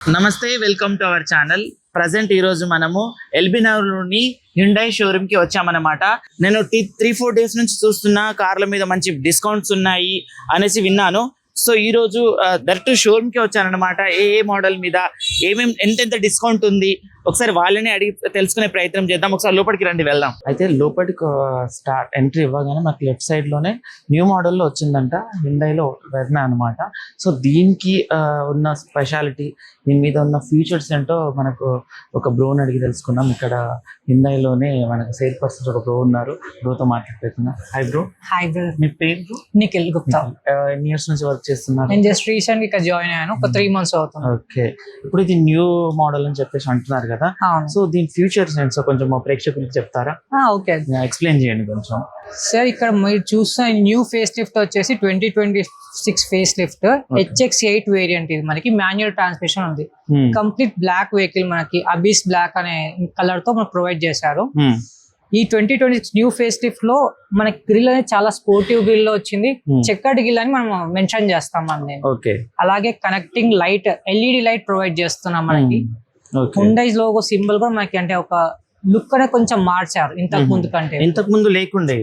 నమస్తే, welcome to our channel. Present ఈ రోజు మనము ఎల్బీ నగర్లోని హ్యుండై షోరూమ్ కి వచ్చామన్నమాట. నేను 3-4 డేస్ నుంచి చూస్తున్నా కార్ల మీద మంచి డిస్కౌంట్స్ ఉన్నాయి అనేసి విన్నాను. సో ఈ రోజు డైరెక్ట్ షోరూమ్ కి వచ్చానన్నమాట. ఏ మోడల్ మీద ఏమేమి ఎంత డిస్కౌంట్ ఉంది ఒకసారి వాళ్ళని అడిగి తెలుసుకునే ప్రయత్నం చేద్దాం. ఒకసారి లోపలికి రండి, వెళ్దాం. అయితే లోపలికి స్టార్ట్ ఎంట్రీ ఇవ్వగానే మనకి లెఫ్ట్ సైడ్ లోనే న్యూ మోడల్లో వచ్చిందంట, హ్యుండైలో వెర్నా అనమాట. సో దీనికి ఉన్న స్పెషాలిటీ, దీని మీద ఉన్న ఫీచర్స్ ఏంటో మనకు ఒక బ్రోని అడిగి తెలుసుకున్నాం. ఇక్కడ హ్యుండైలోనే మనకు సేల్ పర్సన్స్ ఒక బ్రో ఉన్నారు, బ్రోతో మాట్లాడుతున్నా. Hi bro. Hi bro. మీ పేరు? నిఖిల్ గుప్తా. ఎన్ని ఇయర్స్ నుంచి వర్క్ చేస్తున్నారు? నేను జస్ట్ రీసెంట్ ఇక్కడ జాయిన్ అయ్యాను, ఒక 3 months అవుతుంది. ఓకే, ఇప్పుడు ఇది న్యూ మోడల్ అని చెప్పేసి అంటున్నారు కదా. సో దీని ఫ్యూచర్స్ ఏంటో కొంచెం మా ప్రేక్షకులకు చెప్తారా? ఓకే, ఎక్స్ప్లెయిన్ చేయండి కొంచెం. సార్ ఇక్కడ మీరు చూసిన న్యూ ఫేస్ లిఫ్ట్ వచ్చేసి 2026 ఫేస్ లిఫ్ట్ HX8 వేరియంట్. ఇది మనకి మాన్యువల్ ట్రాన్స్మిషన్ ఉంది. కంప్లీట్ బ్లాక్ వెహికల్, మనకి అబిస్ బ్లాక్ అనే కలర్ తో మనకు ప్రొవైడ్ చేశారు. ఈ 2026 న్యూ ఫేస్ లిఫ్ట్ లో మనకి గ్రిల్ అనేది చాలా స్పోర్టివ్ గ్రిల్ లో వచ్చింది. చెక్కర్డ్ గ్రిల్ అని మనం మెన్షన్ చేస్తాం అండి. అలాగే connecting light, LED light provide చేస్తున్నాం మనకి. హ్యుండై లోగో సింబల్ కూడా మనకి అంటే ఒక లుక్ అనేది కొంచెం మార్చారు ఇంతకు ముందు కంటే. ఇంతకు ముందు లేకుండే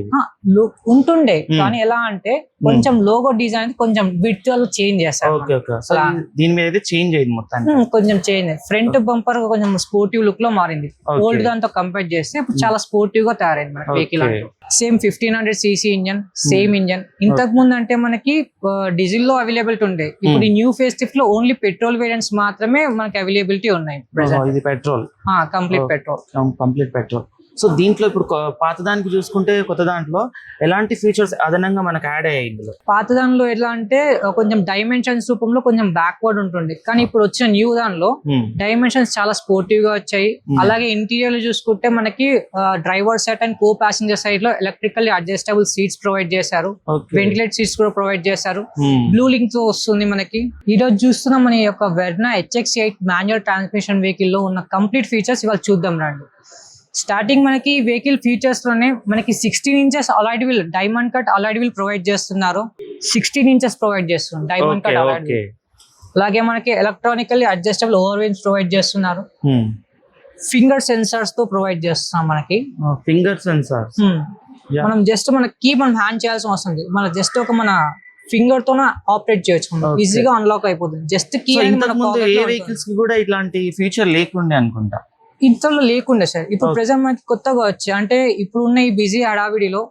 లుక్ ఉంటుండే, కానీ ఎలా అంటే కొంచెం లోగో డిజైన్ కొంచెం విర్చువల్ చేంజ్ చేస్తారు. దీని మీద అయితే చేంజ్ అయింది మొత్తం, కొంచెం చేంజ్. ఫ్రంట్ బంపర్ కొంచెం స్పోర్టివ్ లుక్ లో మారింది. ఓల్డ్ దాంతో కంపేర్ చేస్తే ఇప్పుడు చాలా స్పోర్టివ్ గా తయారైంది మన vehicle. Same 1500cc engine, same engine. ఇంతకు ముందు అంటే మనకి డీజిల్ లో అవైలబిలిటీ ఉండే, ఇప్పుడు ఈ న్యూ ఫేస్ లిఫ్ట్ లో ఓన్లీ పెట్రోల్ వేరియంట్స్ మాత్రమే మనకి అవైలబిలిటీ ఉన్నాయి. ఇది పెట్రోల్, కంప్లీట్ పెట్రోల్. సో దీంట్లో ఇప్పుడు పాత దానికి చూసుకుంటే కొత్త దాంట్లో ఎలాంటి ఫీచర్స్ అదనంగా మనకు యాడ్ అయ్యాయి ఇందులో? పాత దానిలో ఎలా అంటే కొంచెం డైమెన్షన్స్ రూపంలో కొంచెం బ్యాక్వర్డ్ ఉంటుంది, కానీ ఇప్పుడు వచ్చిన న్యూ దానిలో డైమెన్షన్స్ చాలా స్పోర్టివ్ గా వచ్చాయి. అలాగే ఇంటీరియర్ లో చూసుకుంటే మనకి driver side and co passenger side లో ఎలక్ట్రికల్లీ అడ్జస్టబుల్ సీట్స్ ప్రొవైడ్ చేశారు. వెంటిలేట్ సీట్స్ కూడా ప్రొవైడ్ చేశారు. బ్లూ లింక్ తో వస్తుంది మనకి. ఈ రోజు చూస్తున్న మన యొక్క Verna HX8 manual transmission vehicle లో ఉన్న కంప్లీట్ ఫీచర్స్ ఇవాళ చూద్దాం రండి. స్టార్టింగ్ మనకి వెహికల్ ఫీచర్స్ లోనే మనకి 16 inches alloyed wheel, diamond cut alloyed wheel provide చేస్తున్నారు. 16 inches ప్రొవైడ్ చేస్తున్నారు డైమండ్ కట్ అలాయిడ్ వీల్. అలాగే మనకి electronically adjustable over wheels provide చేస్తున్నారు. ఫింగర్ సెన్సార్స్ తో ప్రొవైడ్ చేస్తున్నాం మనకి. ఫింగర్ సెన్సార్స్ మనం జస్ట్ మన కీ మనం హ్యాండ్ చేయాల్సిన అవసరం ఉంది. మన జస్ట్ ఒక మన ఫింగర్ తో ఆపరేట్ చేయొచ్చు, ఈజీగా అన్లాక్ అయిపోతుంది. Just key. ఏ వెహికల్స్ కి కూడా ఇట్లాంటి ఫీచర్ లేకుండే అనుకుంటా, ఇంతలో లేకుండే సార్. ఇప్పుడు ప్రెసెంట్ మనకి కొత్తగా వచ్చి అంటే ఇప్పుడు ఉన్న ఈ బిజీ హడావిడిలో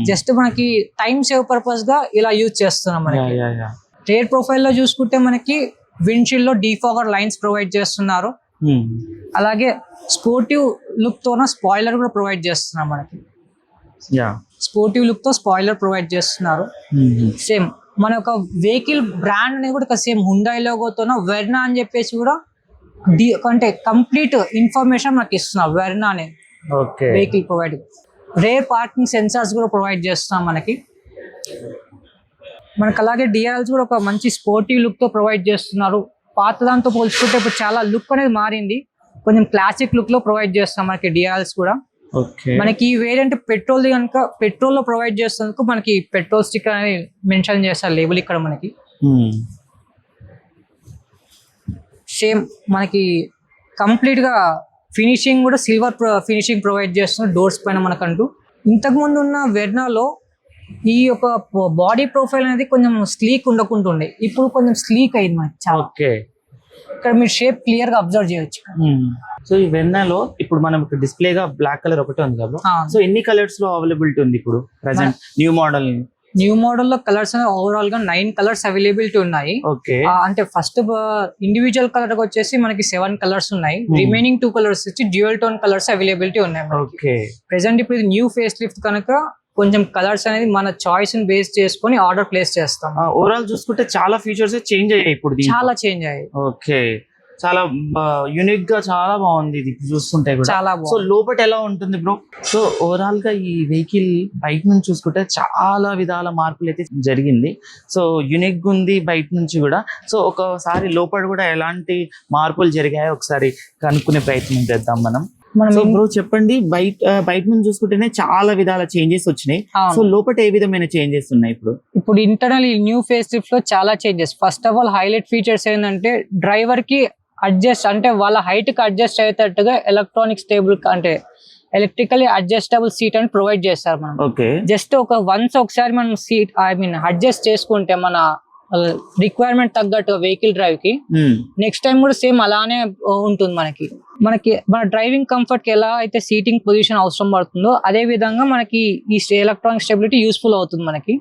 జస్ట్ మనకి టైం సేవ్ పర్పస్ గా ఇలా యూజ్ చేస్తున్నాం. మనకి రేర్ ప్రొఫైల్ లో చూసుకుంటే మనకి విండ్షీల్డ్ లో డీఫాగర్ లైన్స్ ప్రొవైడ్ చేస్తున్నారు. అలాగే స్పోర్టివ్ లుక్ తో స్పాయిలర్ కూడా ప్రొవైడ్ చేస్తున్నారు మనకి. స్పోర్టివ్ లుక్ తో స్పాయిలర్ ప్రొవైడ్ చేస్తున్నారు. సేమ్ మన ఒక వెహికల్ బ్రాండ్ అనేది కూడా సేమ్ హ్యుండై లోగోతో వెర్నా అని చెప్పేసి కూడా అంటే కంప్లీట్ ఇన్ఫర్మేషన్ మనకి ఇస్తున్నాం. వెర్నా అనే vehicle provide. Rear parking sensors కూడా ప్రొవైడ్ చేస్తున్నాం మనకి. అలాగే డిఆర్ఎల్స్ కూడా ఒక మంచి స్పోర్టివ్ లుక్ తో ప్రొవైడ్ చేస్తున్నారు. పాత దాంతో పోల్చుకుంటే ఇప్పుడు చాలా లుక్ అనేది మారింది, కొంచెం క్లాసిక్ లుక్ లో ప్రొవైడ్ చేస్తున్నాం మనకి డిఆర్ఎల్స్ కూడా. మనకి ఈ వేరియంట్ పెట్రోల్ కనుక పెట్రోల్ లో ప్రొవైడ్ చేసేందుకు మనకి పెట్రోల్ స్టిక్కర్ అనేది మెన్షన్ చేస్తారు లేబుల్ ఇక్కడ మనకి. సేమ్ మనకి కంప్లీట్ గా ఫినిషింగ్ కూడా సిల్వర్ ఫినిషింగ్ ప్రొవైడ్ చేస్తున్నారు డోర్స్ పైన మనకంటూ. ఇంతకు ముందు ఉన్న వెర్నాలో ఈ యొక్క బాడీ ప్రొఫైల్ అనేది కొంచెం స్లీక్ ఉండకుంటుండే, ఇప్పుడు కొంచెం స్లీక్ అయింది మనకి చాలా. ఇక్కడ మీరు షేప్ క్లియర్ గా అబ్జర్వ్ చేయొచ్చు. సో ఈ వెర్నాలో ఇప్పుడు మనం డిస్ప్లే గా బ్లాక్ కలర్ ఒకటే ఉంది కదా. సో ఎన్ని కలర్స్ లో అవైలబిలిటీ ఉంది ఇప్పుడు present new model? New model లో కలర్స్ ఓవరాల్ గా 9 కలర్స్ అవైలబిలిటీ ఉన్నాయి. అంటే ఫస్ట్ ఇండివిజువల్ కలర్ వచ్చేసి మనకి 7 కలర్స్ ఉన్నాయి. రిమైనింగ్ 2 కలర్స్ వచ్చి డ్యూయల్ టోన్ కలర్స్ అవైలబిలిటీ ఉన్నాయి. ప్రెసెంట్ ఇప్పుడు న్యూ ఫేస్ లిఫ్ట్ కనుక కొంచెం కలర్స్ అనేది మన చాయిస్ ని బేస్ చేసుకొని ఆర్డర్ ప్లేస్ చేస్తాం. ఓవరాల్ చూసుకుంటే చాలా ఫీచర్స్ చేంజ్ అయ్యాయి ఇప్పుడు, చాలా చేంజ్ అయ్యాయి. చాలా యూనిక్ గా చాలా బాగుంది ఇది చూస్తుంటే కూడా. చాలా సో లోపల ఎలా ఉంటుంది బ్రో? సో ఓవరాల్ గా ఈ వెహికల్ బయట నుంచి చూసుకుంటే చాలా విధాల మార్పులు అయితే జరిగింది. సో యూనిక్ ఉంది బయట నుంచి కూడా. సో ఒకసారి లోపల కూడా ఎలాంటి మార్పులు జరిగాయో ఒకసారి కనుక్కునే ప్రయత్నం చేద్దాం మనం. బ్రో చెప్పండి, బయట నుంచి చూసుకుంటేనే చాలా విధాల చేంజెస్ వచ్చినాయి. సో లోపల ఏ విధమైన చేంజెస్ ఉన్నాయి ఇప్పుడు ఇంటర్నల్ న్యూ ఫేస్ లిఫ్ట్ లో చాలా changes. First of all highlight features ఏంటంటే డ్రైవర్ కి అడ్జస్ట్ అంటే వాళ్ళ హైట్ కి అడ్జస్ట్ అయ్యేటట్టుగా ఎలక్ట్రానిక్ స్టేబుల్ అంటే ఎలక్ట్రికల్లీ అడ్జస్టబుల్ సీట్ అని ప్రొవైడ్ చేస్తారు మనం. ఓకే. జస్ట్ ఒకసారి మనం సీట్ అడ్జస్ట్ చేసుకుంటే మన రిక్వైర్మెంట్ తగ్గట్టు వెహికల్ డ్రైవ్ కి నెక్స్ట్ టైం కూడా సేమ్ అలానే ఉంటుంది. మన డ్రైవింగ్ కంఫర్ట్ కి ఎలా అయితే సీటింగ్ పొజిషన్ అవసరం పడుతుందో అదే విధంగా మనకి ఈ ఎలక్ట్రానిక్ స్టెబిలిటీ యూస్ఫుల్ అవుతుంది మనకి.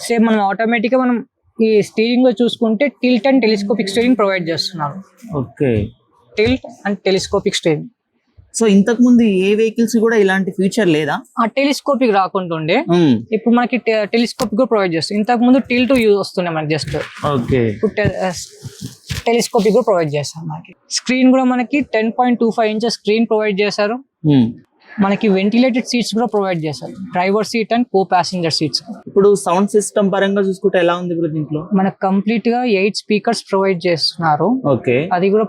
సేమ్ మనం ఆటోమేటిక్ గా మనం ఈ స్టీరింగ్ లో చూసుకుంటే tilt and telescopic steering provide చేస్తున్నారు. Okay. Tilt and telescopic steering. So ఇంతకు ముందు ఏ వెహికల్స్ కూడా ఇలాంటి ఫీచర్ లేదా? ఆ టెలిస్కోపిక్ రాకుంటుండే ఇప్పుడు మనకి టెలిస్కోపిక్ కూడా ప్రొవైడ్ చేస్తుంది. ఇంతకు ముందు టిల్ట్ యూజ్ వస్తున్నాయి మనకి జస్ట్. ఓకే. ఇప్పుడు టెలిస్కోపిక్ కూడా ప్రొవైడ్ చేస్తారు మనకి. స్క్రీన్ కూడా మనకి 10.25 ఇంచెస్ స్క్రీన్ ప్రొవైడ్ చేశారు. మనకి వెంటిలేటెడ్ సీట్స్ కూడా ప్రొవైడ్ చేశారు, driver seat and co passenger seats. ఇప్పుడు సౌండ్ సిస్టమ్ పరంగా చూసుకుంటే ఎలా ఉంది ఇప్పుడు దీంట్లో? మనకు కంప్లీట్ గా 8 స్పీకర్స్ ప్రొవైడ్ చేస్తున్నారు. ఓకే. అది కూడా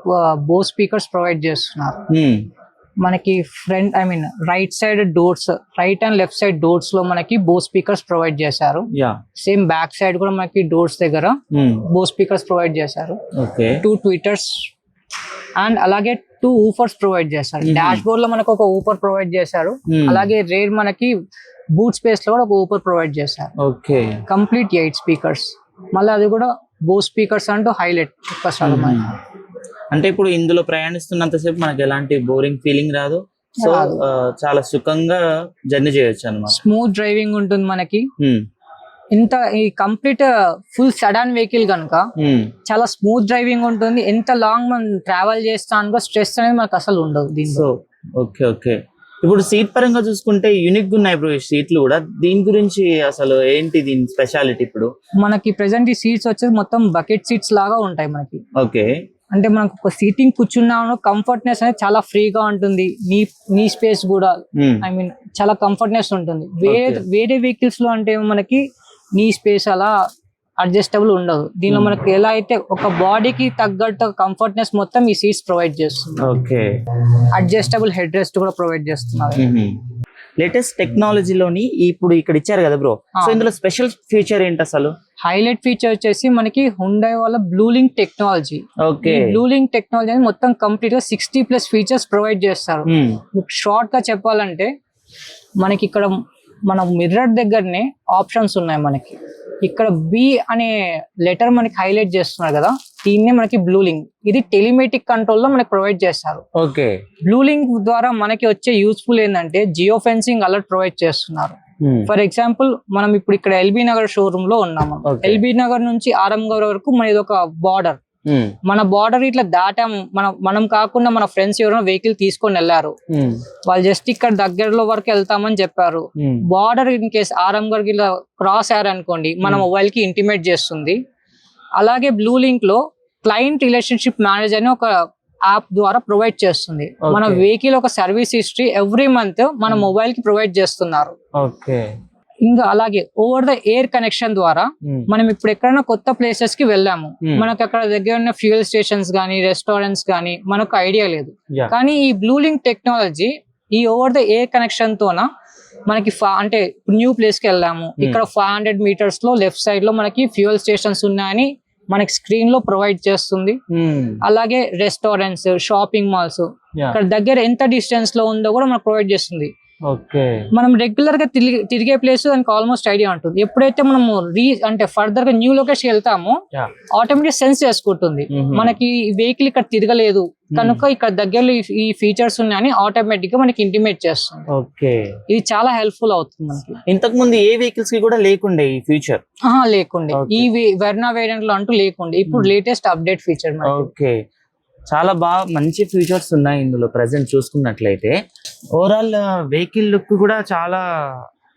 బోస్ స్పీకర్స్ ప్రొవైడ్ చేస్తున్నారు. మనకి front right side doors, right and left side doors లో మనకి బోస్ స్పీకర్స్ ప్రొవైడ్ చేశారు. సేమ్ బ్యాక్ సైడ్ కూడా మనకి డోర్స్ దగ్గర బోస్ స్పీకర్స్ ప్రొవైడ్ చేశారు. 2 ట్విటర్స్ అండ్ అలాగే 2 ఊఫర్స్ ప్రొవైడ్ చేశారు. డాష్ బోర్డ్ లో మనకు ఒక ఊఫర్ ప్రొవైడ్ చేశారు. అలాగే రేర్ మనకి బూట్ స్పేస్ లో కూడా ఒక ఊఫర్ ప్రొవైడ్ చేశారు. ఓకే. Complete 8 speakers. మళ్ళీ అది కూడా బోస్ స్పీకర్స్ అంటూ హైలైట్. అంటే ఇప్పుడు ఇందులో ప్రయాణిస్తున్నంతసేపు మనకి ఎలాంటి బోరింగ్ ఫీలింగ్ రాదు. సో చాలా సుఖంగా జర్నీ చేయొచ్చు అన్నమాట. స్మూత్ డ్రైవింగ్ ఉంటుంది మనకి. ఇంత ఈ కంప్లీట్ ఫుల్ సడాన్ వెహికల్ కనుక చాలా స్మూత్ డ్రైవింగ్ ఉంటుంది. ఎంత లాంగ్ మనం ట్రావెల్ చేస్తాను స్ట్రెస్ అనేది మనకు అసలు ఉండదు దీంట్లో. ఓకే. ఓకే. ఇప్పుడు సీట్ పరంగా చూసుకుంటే యూనిక్ గా ఉన్నాయి బ్రో ఈ సీట్లు కూడా. దీని గురించి అసలు ఏంటి దీని స్పెషాలిటీ? ఇప్పుడు మనకి ప్రెసెంట్ ఈ సీట్స్ వచ్చేసి మొత్తం బకెట్ సీట్స్ లాగా ఉంటాయి మనకి. ఓకే. అంటే మనకు ఒక సీటింగ్ కూర్చున్నాము, కంఫర్ట్నెస్ అనేది చాలా ఫ్రీగా ఉంటుంది. నీ స్పేస్ కూడా చాలా కంఫర్ట్నెస్ ఉంటుంది. వేరే వెహికల్స్ లో అంటే మనకి నీ స్పేస్ అలా అడ్జస్టబుల్ ఉండదు. దీనిలో మనకి ఎలా అయితే ఒక బాడీకి తగ్గట్టు కంఫర్ట్నెస్ మొత్తం ఈ సీట్స్ ప్రొవైడ్ చేస్తుంది. ఓకే. అడ్జస్టబుల్ హెడ్ రెస్ట్ కూడా ప్రొవైడ్ చేస్తున్నారు. లేటెస్ట్ టెక్నాలజీలోని ఇప్పుడు ఇక్కడ ఇచ్చారు కదా బ్రో, సో ఇందులో స్పెషల్ ఫీచర్ ఏంటి అసలు? హైలైట్ ఫీచర్ వచ్చేసి మనకి హుండై వాళ్ళ బ్లూలింక్ టెక్నాలజీ. ఓకే. బ్లూలింక్ టెక్నాలజీ అనేది మొత్తం కంప్లీట్ గా 60+ ఫీచర్స్ ప్రొవైడ్ చేస్తారు. షార్ట్ గా చెప్పాలంటే మనకి ఇక్కడ మన మిర్రర్ దగ్గరనే ఆప్షన్స్ ఉన్నాయి. మనకి ఇక్కడ బి అనే లెటర్ మనకి హైలైట్ చేస్తున్నారు కదా, దీన్నే మనకి బ్లూలింక్. ఇది టెలిమేటిక్ కంట్రోల్ లో మనకి ప్రొవైడ్ చేస్తారు. ఓకే. బ్లూలింక్ ద్వారా మనకి వచ్చే యూస్ఫుల్ ఏంటంటే జియో ఫెన్సింగ్ అలర్ట్ ప్రొవైడ్ చేస్తున్నారు. ఫర్ ఎగ్జాంపుల్ మనం ఇప్పుడు ఇక్కడ ఎల్బీ నగర్ షోరూమ్ లో ఉన్నాము. ఎల్బీ నగర్ నుంచి ఆరంగర్ వరకు మన ఇది ఒక బార్డర్. మన బార్డర్ ఇట్లా దాటాము, మనం కాకుండా మన ఫ్రెండ్స్ ఎవరైనా వెహికల్ తీసుకొని వెళ్ళారు, వాళ్ళు జస్ట్ ఇక్కడ దగ్గరలో వరకు వెళ్తామని చెప్పారు. బార్డర్ ఇన్ కేసు ఆరంగర్ ఇలా క్రాస్ అయ్యారనుకోండి మన మొబైల్ కి ఇంటిమేట్ చేస్తుంది. అలాగే బ్లూ లింక్ లో క్లయింట్ రిలేషన్షిప్ మేనేజర్ అని ఒక యాప్ ద్వారా ప్రొవైడ్ చేస్తుంది. మన వెహికల్ ఒక సర్వీస్ హిస్టరీ ఎవ్రీ మంత్ మన మొబైల్ కి ప్రొవైడ్ చేస్తున్నారు. ఇంకా అలాగే ఓవర్ ద ఎయిర్ కనెక్షన్ ద్వారా మనం ఇప్పుడు ఎక్కడైనా కొత్త ప్లేసెస్ కి వెళ్ళాము, మనకు అక్కడ దగ్గర ఉన్న ఫ్యూయల్ స్టేషన్స్ గానీ రెస్టారెంట్స్ గానీ మనకు ఐడియా లేదు. కానీ ఈ బ్లూ లింక్ టెక్నాలజీ ఈ ఓవర్ ద ఎయిర్ కనెక్షన్ తోన మనకి అంటే న్యూ ప్లేస్ కి వెళ్ళాము, ఇక్కడ 500 meters లో లెఫ్ట్ సైడ్ లో మనకి ఫ్యూయల్ స్టేషన్స్ ఉన్నాయని మనకి స్క్రీన్ లో ప్రొవైడ్ చేస్తుంది. అలాగే రెస్టారెంట్స్, షాపింగ్ మాల్స్ ఇక్కడ దగ్గర ఎంత డిస్టెన్స్ లో ఉందో కూడా మనకు ప్రొవైడ్ చేస్తుంది. మనం రెగ్యులర్ గా తిరిగే ప్లేస్ దానికి ఆల్మోస్ట్ ఐడియా ఉంటుంది. ఎప్పుడైతే మనము అంటే ఫర్దర్ గా న్యూ లొకేషన్ వెళ్తామో ఆటోమేటిక్ సెన్స్ చేసుకుంటుంది మనకి వెహికల్ ఇక్కడ తిరగలేదు కనుక ఇక్కడ దగ్గరలో ఈ ఫీచర్స్ ఉన్నాయని ఆటోమేటిక్ గా మనకి ఇంటిమేట్ చేస్తుంది. ఇది చాలా హెల్ప్ఫుల్ అవుతుంది మనకి. ఇంతకు ముందు ఏ వెహికల్స్ కి కూడా లేకుండే ఈ ఫీచర్? లేకుండే. ఈ వెర్నా వేరియంట్ లో అంటూ లేకుండే. ఇప్పుడు లేటెస్ట్ అప్డేట్ ఫీచర్. ఓకే. చాలా బాగా మంచి ఫీచర్స్ ఉన్నాయి ఇందులో ప్రెసెంట్ చూసుకున్నట్లయితే. ఓవరాల్ వెహికల్ లుక్ కూడా చాలా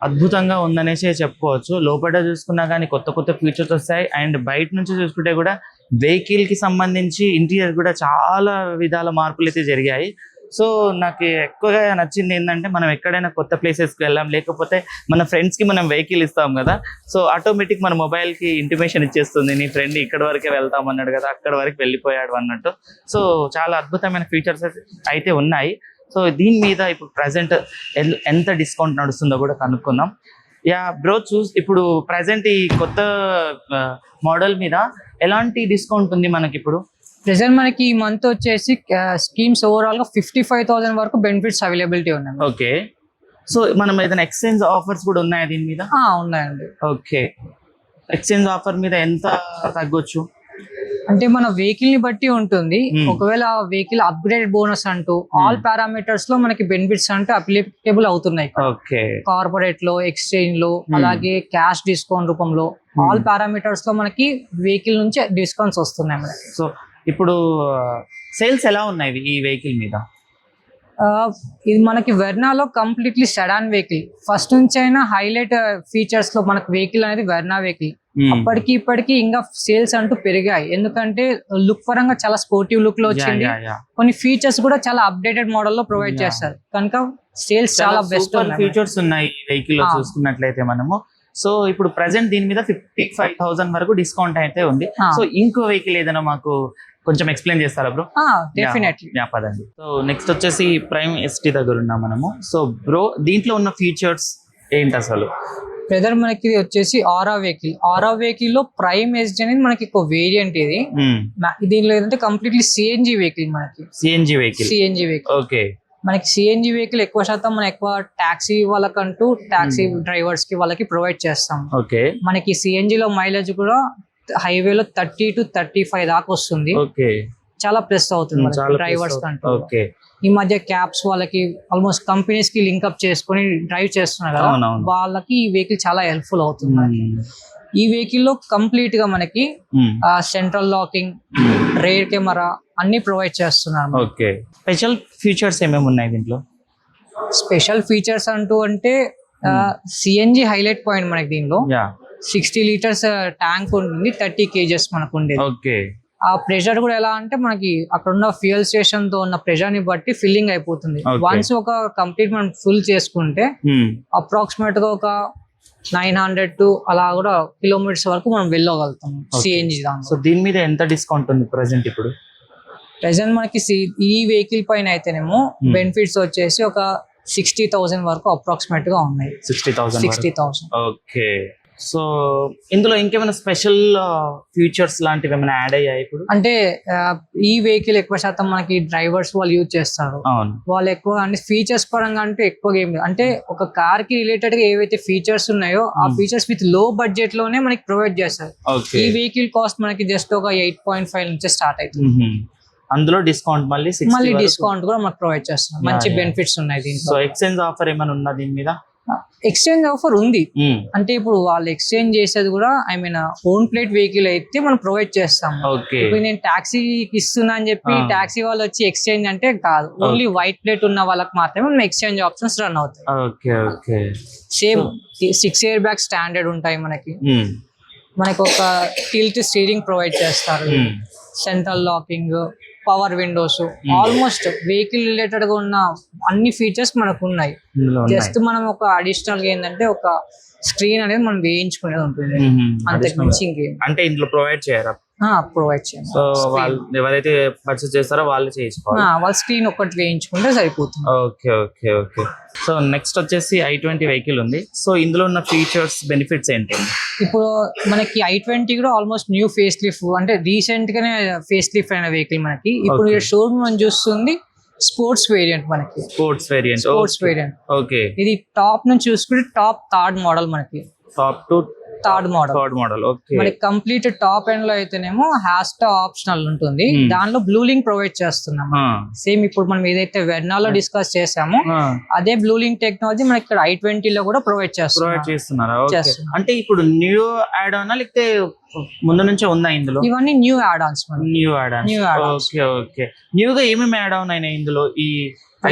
అద్భుతంగా ఉందనేసి చెప్పుకోవచ్చు. లోపల చూసుకున్నా కానీ కొత్త కొత్త ఫీచర్స్ వస్తాయి. అండ్ బయట నుంచి చూసుకుంటే కూడా వెహికల్ కి సంబంధించి ఇంటీరియర్ కూడా చాలా విధాల మార్పులు అయితే జరిగాయి. సో నాకు ఎక్కువగా నచ్చింది ఏంటంటే మనం ఎక్కడైనా కొత్త ప్లేసెస్కి వెళ్ళాం, లేకపోతే మన ఫ్రెండ్స్కి మనం వెహికల్ ఇస్తాం కదా, సో ఆటోమేటిక్ మన మొబైల్కి ఇంటిమేషన్ ఇచ్చేస్తుంది, నీ ఫ్రెండ్ ఇక్కడ వరకే వెళ్తాం అన్నాడు కదా, అక్కడ వరకు వెళ్ళిపోయాడు అన్నట్టు. సో చాలా అద్భుతమైన ఫీచర్స్ అయితే ఉన్నాయి. సో దీని మీద ఇప్పుడు ప్రజెంట్ ఎంత డిస్కౌంట్ నడుస్తుందో కూడా కనుక్కుందాం. బ్రో ఇప్పుడు ప్రజెంట్ ఈ కొత్త మోడల్ మీద ఎలాంటి డిస్కౌంట్ ఉంది మనకి ఇప్పుడు? ప్రెసెంట్ మనకి ఈ మంత్ వచ్చేసి స్కీమ్స్ ఓవరాల్ గా 55,000 వరకు బెనిఫిట్స్ అవైలబిలిటీ ఉన్నాయి. ఓకే, సో మనం ఏదైనా ఎక్స్చేంజ్ ఆఫర్స్ కూడా ఉన్నాయా దీని మీద? ఉన్నాయండి. ఓకే, ఎక్స్చేంజ్ ఆఫర్ మీద ఎంత తగ్గొచ్చు? అంటే మన వెహికల్ ని బట్టి ఉంటుంది. ఒకవేళ వెహికల్ అప్గ్రేడ్ బోనస్ అంటూ ఆల్ పారామీటర్స్ లో మనకి బెనిఫిట్స్ అంటూ అప్లికేబుల్ అవుతున్నాయి. ఓకే, కార్పొరేట్ లో, ఎక్స్చేంజ్ లో, అలాగే క్యాష్ డిస్కౌంట్ రూపంలో ఆల్ పారామీటర్స్ లో మనకి వెహికల్ నుంచి డిస్కౌంట్స్ వస్తున్నాయి మనకి. సో ఇప్పుడు సేల్స్ ఎలా ఉన్నాయి ఈ వెహికల్ మీద? ఇది మనకి వెర్నాలో కంప్లీట్లీ సెడాన్ వెహికల్. ఫస్ట్ నుంచి అయినా హైలైట్ ఫీచర్స్ లో మనకి వెహికల్ అనేది వెర్నా వెహికల్. అప్పటికి ఇప్పటికి ఇంకా సేల్స్ అంటూ పెరిగాయి, ఎందుకంటే లుక్ పరంగా చాలా స్పోర్టివ్ లుక్ లో వచ్చింది. కొన్ని ఫీచర్స్ కూడా చాలా అప్డేటెడ్ మోడల్ లో ప్రొవైడ్ చేస్తారు కనుక సేల్స్ చాలా బెస్ట్ ఫీచర్స్ ఉన్నాయి వెహికల్ లో చూసుకున్నట్లయితే మనము. సో ఇప్పుడు ప్రెసెంట్ దీని మీద 55,000 వరకు డిస్కౌంట్ అయితే ఉంది. సో ఇంకో వెహికల్ ఏదైనా మాకు కొంచెం ఎక్స్ప్లెయిన్ చేస్తారా బ్రో? డెఫినెట్లీ. పదండి. సో నెక్స్ట్ వచ్చేసి ప్రైమ్ ఎస్టీ దగ్గర ఉన్నాం మనము. సో బ్రో దీంట్లో ఉన్న ఫీచర్స్ ఏంటి అసలు? బ్రదర్ మనకి వచ్చేసి ఆరా వెహికల్ లో ప్రైమ్ ఎస్టీ అనేది మనకి ఒక వేరియంట్. ఇది దీనిలో ఏంటంటే కంప్లీట్లీ సిఎన్జి వెహికల్. మనకి సిఎన్జి వెహికల్. ఓకే, మనకి సిఎన్జి వెహికల్ ఎక్కువ శాతం మనం ఎక్కువ టాక్సీ వాళ్ళకంటూ టాక్సీ డ్రైవర్స్ కి వాళ్ళకి ప్రొవైడ్ చేస్తాం. ఓకే, మనకి సిఎన్జి లో మైలేజ్ కూడా హైవేలో 30 to 35 దాకా వస్తుంది. ఓకే, చాలా ప్లస్ అవుతుంది డ్రైవర్స్ కంటూ. ఓకే, ఈ మధ్య క్యాబ్స్ వాళ్ళకి ఆల్మోస్ట్ కంపెనీస్ కి లింక్అప్ చేసుకుని డ్రైవ్ చేస్తున్నారు కదా, వాళ్ళకి ఈ వెహికల్ చాలా హెల్ప్ఫుల్ అవుతుంది. ఈ వెహికల్ లో కంప్లీట్ గా మనకి సెంట్రల్ లాకింగ్, రేర్ కెమెరా అన్ని ప్రొవైడ్ చేస్తున్నారు. ఓకే, స్పెషల్ ఫీచర్స్ ఏమేమి ఉన్నాయి దీంట్లో? స్పెషల్ ఫీచర్స్ అంటూ అంటే సిఎన్జి హైలైట్ పాయింట్ మనకి దీనిలో 60 లీటర్స్ ట్యాంక్ ఉంటుంది, 30 kgs మనకు ఉండేది. ఓకే, ఆ ప్రెషర్ కూడా ఎలా అంటే మనకి అక్కడ ఉన్న ఫ్యూయల్ స్టేషన్ తో ఉన్న ప్రెషర్ ని బట్టి ఫిల్లింగ్ అయిపోతుంది. వన్స్ ఒక కంప్లీట్ మనం ఫుల్ చేసుకుంటే అప్రాక్సిమేట్ గా ఒక 900 to అలా కూడా కిలోమీటర్స్ వరకు మనం వెళ్ళగలుగుతాం సిఎన్జి దాంట్లో. సో దీని మీద ఎంత డిస్కౌంట్ ఉంది ప్రెసెంట్ ఇప్పుడు? ప్రెసెంట్ మనకి ఈ వెహికల్ పైన అయితేనేమో బెనిఫిట్స్ వచ్చేసి ఒక 60,000 వరకు అప్రాక్సిమేట్ గా ఉన్నాయి. 60,000. ఓకే, సో ఇందులో ఇంకేమైనా స్పెషల్ ఫీచర్స్ లాంటివి ఏమైనా యాడ్ అయ్యాయి ఇప్పుడు? అంటే ఈ వెహికల్ ఎక్కువ శాతం మనకి డ్రైవర్స్ వాళ్ళు యూజ్ చేస్తారు. వాళ్ళు ఎక్కువ అంటే ఫీచర్స్ పరంగా అంటే ఎక్కువగా ఏమి అంటే ఒక కార్ కి రిలేటెడ్ గా ఏవైతే ఫీచర్స్ ఉన్నాయో ఆ ఫీచర్స్ విత్ లో బడ్జెట్ లోనే మనకి ప్రొవైడ్ చేస్తారు. ఈ వెహికల్ కాస్ట్ మనకి జస్ట్ ఒక 8.5 నుంచి స్టార్ట్ అవుతుంది. అందులో డిస్కౌంట్ మళ్ళీ డిస్కౌంట్ కూడా మనకు ప్రొవైడ్ చేస్తున్నాం. మంచి బెనిఫిట్స్ ఉన్నాయి దీంట్లో. సో ఎక్స్చేంజ్ ఆఫర్ ఏమైనా ఉందా దీని మీద? ఎక్స్చేంజ్ ఆఫర్ ఉంది. అంటే ఇప్పుడు వాళ్ళు ఎక్స్చేంజ్ చేసేది కూడా ఓన్ ప్లేట్ వెహికల్ అయితే మనం ప్రొవైడ్ చేస్తాం. ఇప్పుడు నేను టాక్సీకి ఇస్తున్నా అని చెప్పి టాక్సీ వాళ్ళు వచ్చి ఎక్స్చేంజ్ అంటే కాదు, ఓన్లీ వైట్ ప్లేట్ ఉన్న వాళ్ళకి మాత్రమే మనం ఎక్స్చేంజ్ ఆప్షన్స్ రన్ అవుతాయి. సేమ్ 6 ఎయిర్ బ్యాగ్ స్టాండర్డ్ ఉంటాయి మనకి. మనకి ఒక టిల్ట్ స్టీరింగ్ ప్రొవైడ్ చేస్తారు, central locking, power Windows, almost vehicle related గా ఉన్న అన్ని ఫీచర్స్ మనకు ఉన్నాయి. జస్ట్ మనం ఒక అడిషనల్ గా ఏంటంటే ఒక స్క్రీన్ అనేది మనం వేయించుకునేది ఉంటుంది, అంతకు మించి ఇంకేం అంటే ఇందులో ప్రొవైడ్ చేయరా? ప్రొవైడ్ చేయండి. సో వాళ్ళు ఎవరైతే పర్చేస్ చేస్తారో వాళ్ళు చేసుకోవాలి, వాళ్ళ స్క్రీన్ ఒక్కటి వేయించుకుంటే సరిపోతుంది. Okay okay okay. So next వచ్చేసి i20 వెహికల్ ఉంది. సో ఇందులో ఉన్న ఫీచర్స్ బెనిఫిట్స్ ఏంటి? ఇప్పుడు మనకి i20 కూడా ఆల్మోస్ట్ న్యూ ఫేస్ లిఫ్ట్, అంటే రీసెంట్ గానే ఫేస్ లిఫ్ట్ అయిన వెహికల్ మనకి. ఇప్పుడు షోరూమ్ మనం చూస్తుంది స్పోర్ట్స్ వేరియంట్ మనకి. Sports variant. ఓకే, ఇది టాప్ నుంచి చూసుకుంటే టాప్ థర్డ్ మోడల్ మనకి. Top to third model. Okay, మనకి కంప్లీట్ టాప్ ఎండ్ లో అయితేనేమో హ్యాస్టా ఆప్షనల్ ఉంటుంది, దానిలో బ్లూ లింక్ ప్రొవైడ్ చేస్తున్నాం. సేమ్ ఇప్పుడు మనం ఏదైతే వెర్నాలో డిస్కస్ చేసామో అదే బ్లూ లింక్ టెక్నాలజీ మనకి ఇక్కడ i20 లో కూడా ప్రొవైడ్ చేస్తున్నారు. అంటే ఇప్పుడు న్యూ యాడ్ ఆన్ లేకపోతే ముందు నుంచే ఉందా ఇందులో? ఇవన్నీ new add ons. Okay okay. న్యూగా ఏమేమి యాడ్ ఆన్ అయినాయి ఇందులో ఈ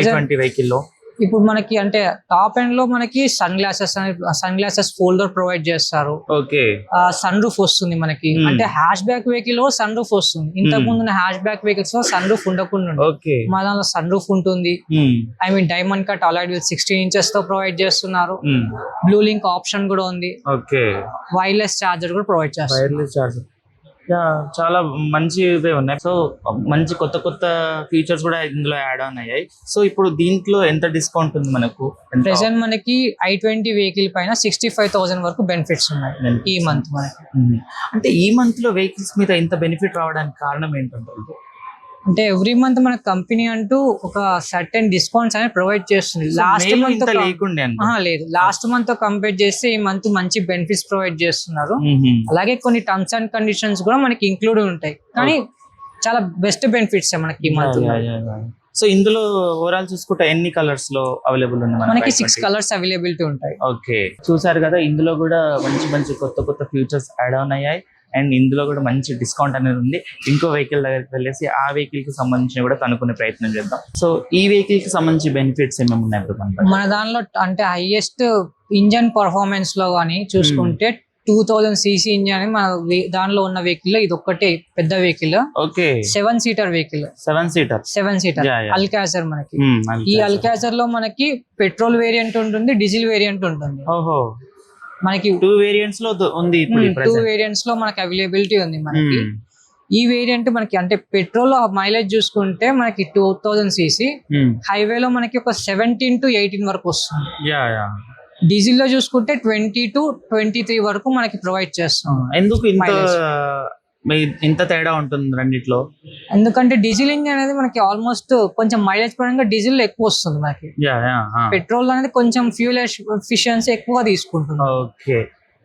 i20 వెహికల్ లో? ఇప్పుడు మనకి అంటే టాప్ ఎండ్ లో మనకి సన్ గ్లాసెస్ ఫోల్డర్ ప్రొవైడ్ చేస్తారు. ఓకే, సన్ రూఫ్ వస్తుంది మనకి. అంటే హ్యాష్ బ్యాక్ వెహికల్ లో సన్ రూఫ్ వస్తుంది. ఇంతకు ముందు హ్యాష్ బ్యాక్ వెహికల్స్ లో సన్ రూఫ్ ఉండకుండా మా దాంట్లో సన్ రూఫ్ ఉంటుంది. Diamond cut alloyed with 16 inches తో ప్రొవైడ్ చేస్తున్నారు. బ్లూ లింక్ ఆప్షన్ కూడా ఉంది. వైర్లెస్ చార్జర్ కూడా ప్రొవైడ్ చేస్తారు. చాలా మంచివే ఉన్నాయి. సో మంచి కొత్త కొత్త ఫీచర్స్ కూడా ఇందులో యాడ్ ఆన్ అయ్యాయి. సో ఇప్పుడు దీంట్లో ఎంత డిస్కౌంట్ ఉంది మనకు? ప్రెసెంట్ మనకి i20 వెహికల్ పైన 65,000 వరకు బెనిఫిట్స్ ఉన్నాయి ఈ మంత్ మనకి. అంటే ఈ మంత్ లో వెహికల్స్ మీద ఇంత బెనిఫిట్ రావడానికి కారణం ఏంటంటే? అంటే ఎవ్రీ మంత్ మన కంపెనీ అంటూ ఒక సర్టెన్ డిస్కౌంట్స్ అనేది ప్రొవైడ్ చేస్తుంది. లాస్ట్ May లో మంత్ ఇంత లేకుండే లేదు, లాస్ట్ మంత్ తో కంపేర్ చేస్తే ఈ మంత్ మంచి బెనిఫిట్స్ ప్రొవైడ్ చేస్తున్నారు. అలాగే కొన్ని టర్మ్స్ అండ్ కండిషన్స్ కూడా మనకి ఇంక్లూడ్ ఉంటాయి, కానీ చాలా బెస్ట్ బెనిఫిట్స్ మనకి ఈ మంత్. సో ఇందులో ఓవరాల్ చూసుకుంటే ఎన్ని కలర్స్ లో అవైలబుల్ ఉంది మనకి 6 కలర్స్ అవైలబిలిటీ ఉంటాయి. ఓకే, చూసారు కదా, ఇందులో కూడా మంచి మంచి కొత్త ఫీచర్స్ యాడ్ ఆన్ అయ్యాయి. అండ్ ఇందులో కూడా మంచి డిస్కౌంట్ అనేది ఉంది. ఇంకో వెహికల్ దగ్గరికి వెళ్ళేసి ఆ వెహికల్ కి సంబంధించి కూడా కనుక్కునే ప్రయత్నం చేద్దాం. సో ఈ వెహికల్ కి సంబంధించి బెనిఫిట్స్ ఏమేమి ఉన్నాయి మన దానిలో? అంటే హైయెస్ట్ ఇంజన్ పర్ఫార్మెన్స్ లో కానీ చూసుకుంటే 2000 cc ఇంజన్ అని మన దానిలో ఉన్న వెహికల్ ఇది ఒక్కటే పెద్ద vehicle. Okay, 7 seater vehicle. 7 seater అల్కాజర్. మనకి ఈ అల్కాజర్ లో మనకి పెట్రోల్ వేరియంట్ ఉంటుంది, డీజిల్ వేరియంట్ ఉంటుంది. ఓహో, మనకి 2 వేరియంట్స్ లో ఉంది. 2 వేరియంట్స్ లో మనకి అవైలబిలిటీ ఉంది. మనకి ఈ వేరియంట్ మనకి అంటే పెట్రోల్ మైలేజ్ చూసుకుంటే మనకి 2000 cc, హైవేలో మనకి ఒక 17 to 18 వరకు వస్తుంది. డీజిల్ లో చూసుకుంటే 20 to 23 వరకు మనకి ప్రొవైడ్ చేస్తాం. ఎందుకు ఇంత తేడా ఉంటుంది రెండిట్లో? ఎందుకంటే డీజిల్ ఇంజిన్ అనేది మనకి ఆల్మోస్ట్ కొంచెం మైలేజ్ పరంగా డీజిల్ లో ఎక్కువ వస్తుంది మనకి. పెట్రోల్ అనేది కొంచెం ఫ్యూల్ ఎఫిషియన్సీ ఎక్కువ తీసుకుంటుంది. ఓకే,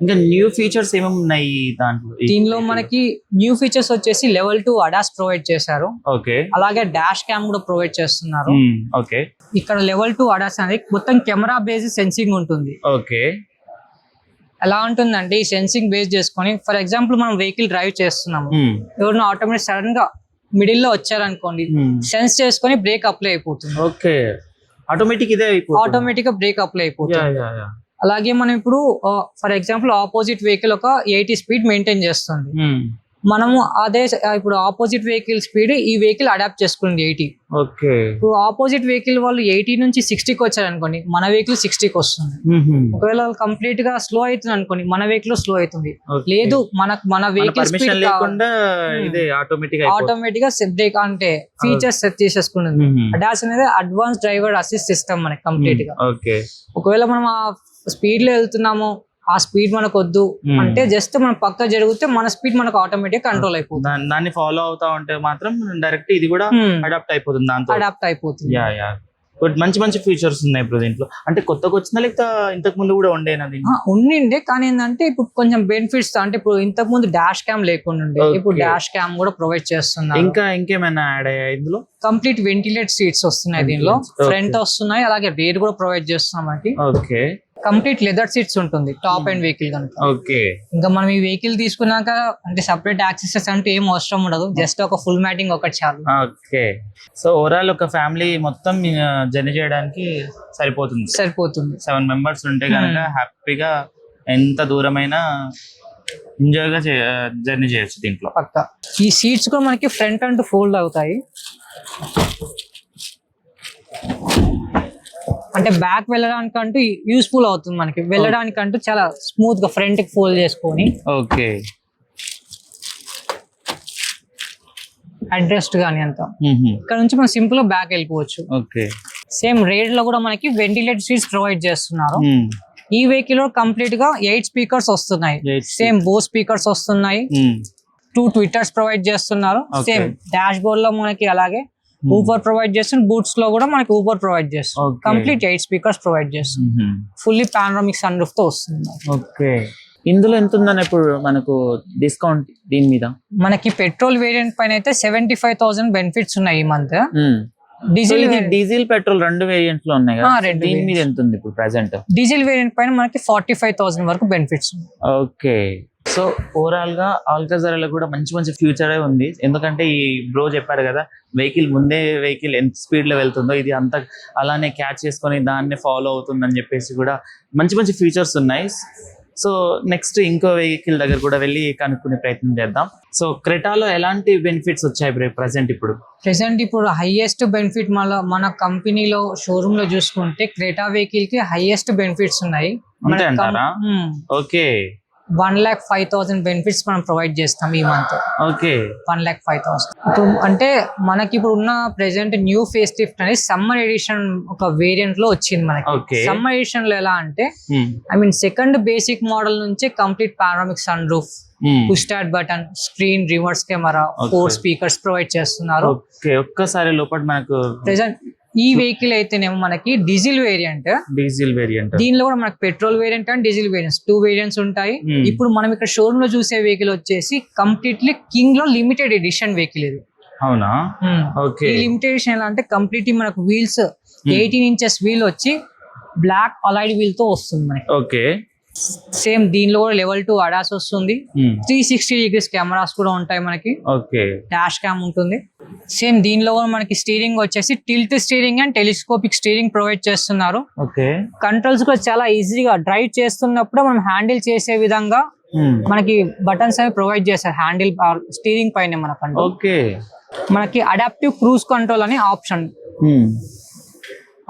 ఇంకా న్యూ ఫీచర్స్ ఏమేమి ఉన్నాయి దీనిలో? మనకి న్యూ ఫీచర్స్ వచ్చేసి లెవెల్ 2 అడాస్ ప్రొవైడ్ చేశారు. ఓకే, అలాగే డాష్ క్యామ్ కూడా ప్రొవైడ్ చేస్తున్నారు. ఓకే, ఇక్కడ లెవెల్ 2 అడాస్ అనేది మొత్తం కెమెరా బేస్డ్ సెన్సింగ్ ఉంటుంది. ఓకే, ఎలా ఉంటుందంటే ఈ సెన్సింగ్ బేస్ చేసుకొని, ఫర్ ఎగ్జాంపుల్ మనం వెహికల్ డ్రైవ్ చేస్తున్నాము, ఎవరైనా ఆటోమేటిక్ సడన్ గా మిడిల్ లో వచ్చారనుకోండి, సెన్స్ చేసుకొని బ్రేక్ అప్లై అయిపోతుంది. ఓకే, ఆటోమేటిక్ గా బ్రేక్ అప్లై అయిపోతుంది. అలాగే మనం ఇప్పుడు ఫర్ ఎగ్జాంపుల్ ఆపోజిట్ వెహికల్ ఒక 80 స్పీడ్ మెయింటైన్ చేస్తుంది, మనము అదే ఇప్పుడు ఆపోజిట్ వెహికల్ స్పీడ్ ఈ వెహికల్ అడాప్ట్ చేసుకుంది 80. ఓకే, ఇప్పుడు ఆపోజిట్ వెహికల్ వాళ్ళు 80 నుంచి 60కి వచ్చారు అనుకోండి, మన వెహికల్ 60కి వస్తుంది. ఒకవేళ కంప్లీట్ గా స్లో అవుతుంది అనుకోండి, మన వెహికల్ స్లో అవుతుంది. లేదు, మన వెహికల్ స్పీడ్ ఆటోమేటిక్ గా బ్రేక్ అంటే ఫీచర్స్ సెట్ చేసేసుకుంటుంది. అడాస్ అనేది అడ్వాన్స్ డ్రైవర్ అసిస్ట్ సిస్టమ్ మనకి కంప్లీట్ గా. ఒకవేళ మనం ఆ స్పీడ్ లో వెళ్తున్నాము, ఆ స్పీడ్ మనకు వద్దు అంటే జస్ట్ మనం పక్క జరిగితే మన స్పీడ్ మనకు ఆటోమేటిక్ కంట్రోల్ అయిపోతుంది. దాన్ని ఫాలో అవుతా ఉంటే మాత్రం డైరెక్ట్ ఇది కూడా అడాప్ట్ అయిపోతుంది. దాంతో అడాప్ట్ అయిపోతుంది. మంచి ఫీచర్స్ ఉన్నాయి ఇప్పుడు దీంట్లో. అంటే కొత్తగా వచ్చిందా లేకపోతే ఇంతకు ముందు కూడా ఉండేనా? ఉండిండే, కానీ ఏంటంటే ఇప్పుడు కొంచెం బెనిఫిట్స్ అంటే ఇప్పుడు ఇంతకు ముందు డాష్ క్యామ్ లేకుండా ఉండే, ఇప్పుడు డాష్ క్యామ్ కూడా ప్రొవైడ్ చేస్తున్నారు. ఇంకేమైనా యాడ్ అయ్యాయి ఇందులో? కంప్లీట్ వెంటిలేట్ సీట్స్ వస్తున్నాయి దీనిలో, ఫ్రంట్ వస్తున్నాయి, అలాగే రేర్ కూడా ప్రొవైడ్ చేస్తున్నాం మనకి. ఓకే, కంప్లీట్ లెదర్ సీట్స్ ఉంటుంది టాప్ అండ్ వెహికల్ కనుక. ఓకే, ఇంకా మనం ఈ వెహికల్ తీసుకున్నాక అంటే సెపరేట్ యాక్సెసరీస్ అంటే ఏం అవసరం ఉండదు, జస్ట్ ఒక ఫుల్ మ్యాటింగ్ ఒకటి చాలు. ఓకే, సో ఓవరాల్ ఒక ఫ్యామిలీ మొత్తం జర్నీ చేయడానికి సరిపోతుంది. 7 మెంబర్స్ ఉంటే కనుక హ్యాపీగా ఎంత దూరమైనా ఎంజాయ్ గా జర్నీ చేయొచ్చు దీంట్లో. పక్కా ఈ సీట్స్ కూడా మనకి ఫ్రంట్ అండ్ ఫోల్డ్ అవుతాయి, అంటే బ్యాక్ వెళ్ళడానికంటూ యూస్ఫుల్ అవుతుంది మనకి. వెళ్ళడానికంటూ చాలా స్మూత్ గా ఫ్రంట్ కి ఫోల్డ్ చేసుకొని. ఓకే, అడ్జస్ట్ గానీ అంతా ఇక్కడ నుంచి మనం సింపుల్ గా బ్యాక్ వెళ్ళిపోవచ్చు. ఓకే, సేమ్ రేట్ లో కూడా మనకి వెంటిలేటర్ సీట్స్ ప్రొవైడ్ చేస్తున్నారు. ఈ వెహికల్ లో కంప్లీట్ గా 8 స్పీకర్స్ వస్తున్నాయి, సేమ్ బోస్ స్పీకర్స్ వస్తున్నాయి, 2 ట్విట్టర్స్ ప్రొవైడ్ చేస్తున్నారు. సేమ్ డాష్ బోర్డ్ లో మనకి అలాగే ఊబర్ ప్రొవైడ్ చేస్తుంది, బూట్స్ లో కూడా మనకి ఊబర్ ప్రొవైడ్ చేస్తుంది. కంప్లీట్ 8 స్పీకర్స్ ప్రొవైడ్ చేస్తుంది, ఫుల్లీ పానోరామిక్ సన్ రూఫ్ తో వస్తుంది. ఓకే, ఇందులో ఎంత ఉందని ఇప్పుడు మనకు డిస్కౌంట్ దీని మీద? మనకి పెట్రోల్ వేరియంట్ పైన అయితే 75,000 బెనిఫిట్స్ ఉన్నాయి ఈ మంత్. డీజిల్ పెట్రోల్ 2 వేరియంట్ లో ఉన్నాయి కదా, దీని మీద ఎంత ఉంది ఇప్పుడు ప్రెసెంట్? డీజిల్ వేరియంట్ పైన మనకి 45,000 వరకు బెనిఫిట్స్ ఉన్నాయి. ఓకే, సో ఓవరాల్ గా ఆల్కాజర్ లో కూడా మంచి ఫ్యూచర్ ఉంది. ఎందుకంటే ఈ బ్రో చెప్పారు కదా, వెహికల్ ఎంత స్పీడ్ లో వెళ్తుందో ఇది అంత అలానే క్యాచ్ చేసుకొని దాన్ని ఫాలో అవుతుందని చెప్పేసి కూడా మంచి ఫీచర్స్ ఉన్నాయి. సో నెక్స్ట్ ఇంకో వెహికల్ దగ్గర కూడా వెళ్ళి కనుక్కునే ప్రయత్నం చేద్దాం. సో క్రెటాలో ఎలాంటి బెనిఫిట్స్ వచ్చాయి ప్రెసెంట్ ఇప్పుడు హైయెస్ట్ బెనిఫిట్ మన కంపెనీలో షోరూమ్ లో చూసుకుంటే క్రెటా వెహికల్ కి హైయెస్ట్ బెనిఫిట్స్ ఉన్నాయి. ఓకే, 1,05,000 బెనిఫిట్స్ మనం ప్రొవైడ్ చేస్తాం ఈ మంత్. ఓకే, 1,05,000 ఇప్పుడు అంటే మనకి ఇప్పుడు ఉన్న ప్రెసెంట్ న్యూ ఫేస్ లిఫ్ట్ అనేది సమ్మర్ ఎడిషన్ ఒక వేరియంట్ లో వచ్చింది మనకి. సమ్మర్ ఎడిషన్ లో ఎలా అంటే సెకండ్ బేసిక్ మోడల్ నుంచి complete panoramic sun roof, push start button, screen, reverse camera, 4 speakers provide చేస్తున్నారు. ఓకే, ఒక్కసారి లోపల మనకు ప్రెసెంట్ ఈ వెహికల్ అయితేనేమో మనకి డీజిల్ వేరియంట్. దీనిలో కూడా మనకి petrol variant and diesel variants 2 variants ఉంటాయి. ఇప్పుడు మనం ఇక్కడ షోరూమ్ లో చూసే వెహికల్ వచ్చేసి కంప్లీట్లీ కింగ్ లో లిమిటెడ్ ఎడిషన్ వెహికల్ ఇది. అవునా? ఓకే. ఈ లిమిటెడ్ ఎడిషన్ ఎలా అంటే కంప్లీట్లీ మనకు వీల్స్ 18 ఇంచెస్ వీల్ వచ్చి బ్లాక్ అలాయిడ్ వీల్ తో వస్తుంది మనకి. ఓకే. సేమ్ దీనిలో కూడా లెవెల్ 2 అడాస్ వస్తుంది. 360 డిగ్రీస్ కెమెరాస్ కూడా ఉంటాయి మనకి. ఓకే. డాష్ క్యామ్ ఉంటుంది. సేమ్ దీనిలో కూడా మనకి స్టీరింగ్ వచ్చేసి tilt steering and telescopic steering provide చేస్తున్నారు. ఓకే. కంట్రోల్స్ కూడా చాలా ఈజీగా డ్రైవ్ చేస్తున్నప్పుడు మనం హ్యాండిల్ చేసే విధంగా మనకి బటన్స్ అనేవి ప్రొవైడ్ చేస్తారు హ్యాండిల్ స్టీరింగ్ పైన మనకు. ఓకే. మనకి అడాప్టివ్ క్రూజ్ కంట్రోల్ అనే option,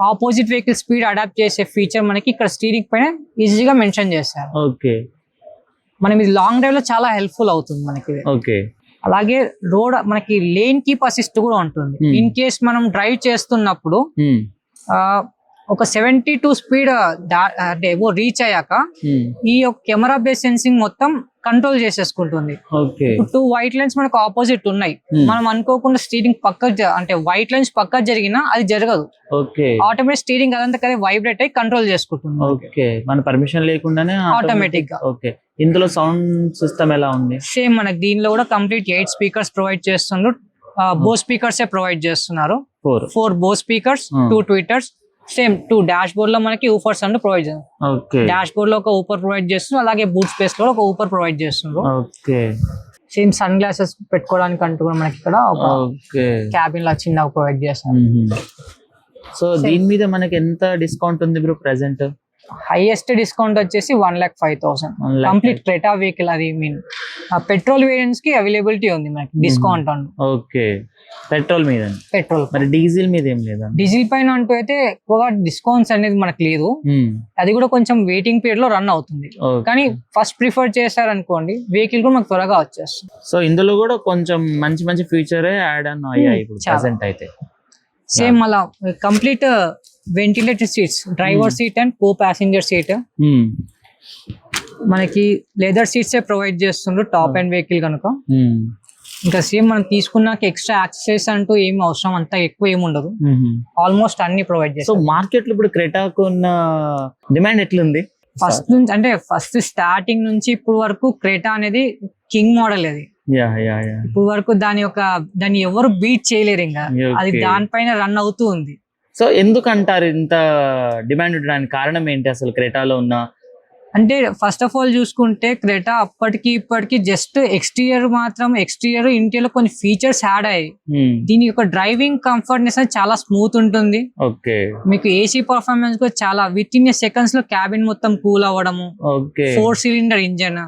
opposite vehicle speed adapt చేసే ఫీచర్ మనకి ఇక్కడ స్టీరింగ్ పైన ఈజీగా మెన్షన్ చేస్తారు. ఓకే. మనం ఇది లాంగ్ డ్రైవ్ లో చాలా హెల్ప్ఫుల్ అవుతుంది మనకి. ఓకే. అలాగే రోడ్ మనకి లేన్ కీప్ అసిస్ట్ కూడా ఉంటుంది. ఇన్ కేస్ మనం డ్రైవ్ చేస్తున్నప్పుడు ఒక 72 స్పీడ్ అంటే రీచ్ అయ్యాక ఈ యొక్క కెమెరా బేస్ సెన్సింగ్ మొత్తం కంట్రోల్ చేసేసుకుంటుంది. 2 వైట్ లైన్స్ మనకు ఆపోజిట్ ఉన్నాయి. మనం అనుకోకుండా స్టీరింగ్ పక్క అంటే వైట్ లైన్స్ పక్క జరిగినా అది జరగదు. ఆటోమేటిక్ స్టీరింగ్ అదంతా కదా వైబ్రేట్ అయ్యి కంట్రోల్ చేసుకుంటుంది. మన పర్మిషన్ లేకుండానే ఆటోమేటిక్ గా. ఓకే. ఇందులో సౌండ్ సిస్టమ్ ఎలా ఉంది? సేమ్ మనకి దీనిలో కూడా కంప్లీట్ 8 స్పీకర్స్ ప్రొవైడ్ చేస్తున్నారు. బో స్పీకర్స్ ప్రొవైడ్ చేస్తున్నారు. 4 బో speakers, 2 tweeters, same 2 dash board లో మనకి ఊఫర్స్ అండ్ ప్రొవైడ్ చేస్తారు. డాష్ బోర్డ్ లో ఒక ఊపర్ ప్రొవైడ్ చేస్తున్నారు. అలాగే బూట్ స్పేస్ లో ఒక ఊపర్ ప్రొవైడ్ చేస్తున్నారు. సేమ్ సన్ గ్లాసెస్ పెట్టుకోవడానికి అంటూ కూడా మనకి ఇక్కడ ఒక క్యాబిన్ లా చిన్నగా ప్రొవైడ్ చేస్తారు. సో దీని మీద మనకి ఎంత డిస్కౌంట్ ఉంది బ్రో ప్రెసెంట్? హైయెస్ట్ డిస్కౌంట్ వచ్చేసి 1,05,000 కంప్లీట్ క్రెటా వెహికల్. అది మీన్ పెట్రోల్ వేరియంట్స్ కి అవైలబిలిటీ ఉంది మనకి డిస్కౌంట్ అంటూ. ఓకే. పెట్రోల్ మీద? పెట్రోల్. మరి డీజిల్ మీద ఏం లేదా? డీజిల్ పైన అంటూ అయితే ఎక్కువగా డిస్కౌంట్స్ అనేది మనకు లేదు. అది కూడా కొంచెం వెయిటింగ్ పీరియడ్ లో రన్ అవుతుంది. కానీ ఫస్ట్ ప్రిఫర్ చేశారనుకోండి వెహికల్ కూడా మనకు త్వరగా వచ్చేస్తుంది. సో ఇందులో కూడా కొంచెం మంచి మంచి ఫీచర్ యాడ్ ఆన్ అయ్యాయి ఇప్పుడు ప్రెసెంట్ అయితే. సేమ్ అలా complete ventilated seats, driver seat and co passenger seat. మనకి లెదర్ సీట్స్ ప్రొవైడ్ చేస్తుండ్రు టాప్ అండ్ వెహికల్ కనుక. ఇంకా సేమ్ మనం తీసుకున్నాక ఎక్స్ట్రా యాక్సెసరీస్ అంటూ ఏమి అవసరం అంతా ఎక్కువ ఏమి ఉండదు. ఆల్మోస్ట్ అన్ని ప్రొవైడ్ చేస్తారు. సో మార్కెట్ లో ఇప్పుడు క్రెటాకు ఉన్న డిమాండ్ ఎట్లుంది? ఫస్ట్ నుంచి అంటే ఫస్ట్ స్టార్టింగ్ నుంచి ఇప్పుడు వరకు క్రెటా అనేది కింగ్ మోడల్. అది ఇప్పుడు వరకు దాన్ని ఎవరు బీట్ చేయలేరు. ఇంకా అది దానిపైన రన్ అవుతూ ఉంది. సో ఎందుకు అంటారు ఇంత డిమాండ్ ఉండడానికి కారణం ఏంటి అసలు క్రెటాలో ఉన్న? అంటే ఫస్ట్ ఆఫ్ ఆల్ చూసుకుంటే క్రెటా అప్పటికి ఇప్పటికి జస్ట్ ఎక్స్టీరియర్ ఇంటీరియర్ లో కొన్ని ఫీచర్స్ యాడ్ అయ్యాయి. దీని యొక్క డ్రైవింగ్ కంఫర్ట్నెస్ అనేది చాలా స్మూత్ ఉంటుంది. మీకు ఏసీ పర్ఫార్మెన్స్ కూడా చాలా విత్ ఇన్ సెకండ్స్ లో క్యాబిన్ మొత్తం కూల్ అవ్వడము. 4 సిలిండర్ ఇంజన్,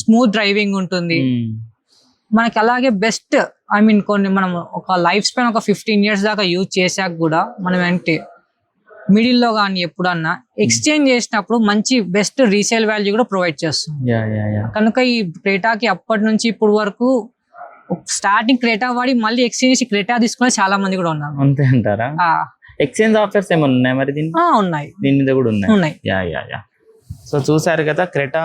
స్మూత్ డ్రైవింగ్ ఉంటుంది మనకి. అలాగే బెస్ట్ కొన్ని మనం ఒక లైఫ్ స్పాన్ ఒక 15 years దాకా యూజ్ చేశాక కూడా మనం అంటే మిడిల్ లో కానీ ఎప్పుడన్నా ఎక్స్చేంజ్ చేసినప్పుడు మంచి బెస్ట్ రీసేల్ వాల్యూ కూడా ప్రొవైడ్ చేస్తుంది. కనుక ఈ క్రెటాకి అప్పటి నుంచి ఇప్పుడు వరకు స్టార్టింగ్ క్రెటా వాడి మళ్ళీ ఎక్స్చేంజ్ చేసి క్రెటా తీసుకునే చాలా మంది కూడా ఉన్నారు. అంతే అంటారా? ఎక్స్చేంజ్ ఆఫర్స్ ఏమైనా ఉన్నాయి మరి? ఉన్నాయి, దీని మీద కూడా ఉన్నాయి. సో చూసారు కదా, క్రెటా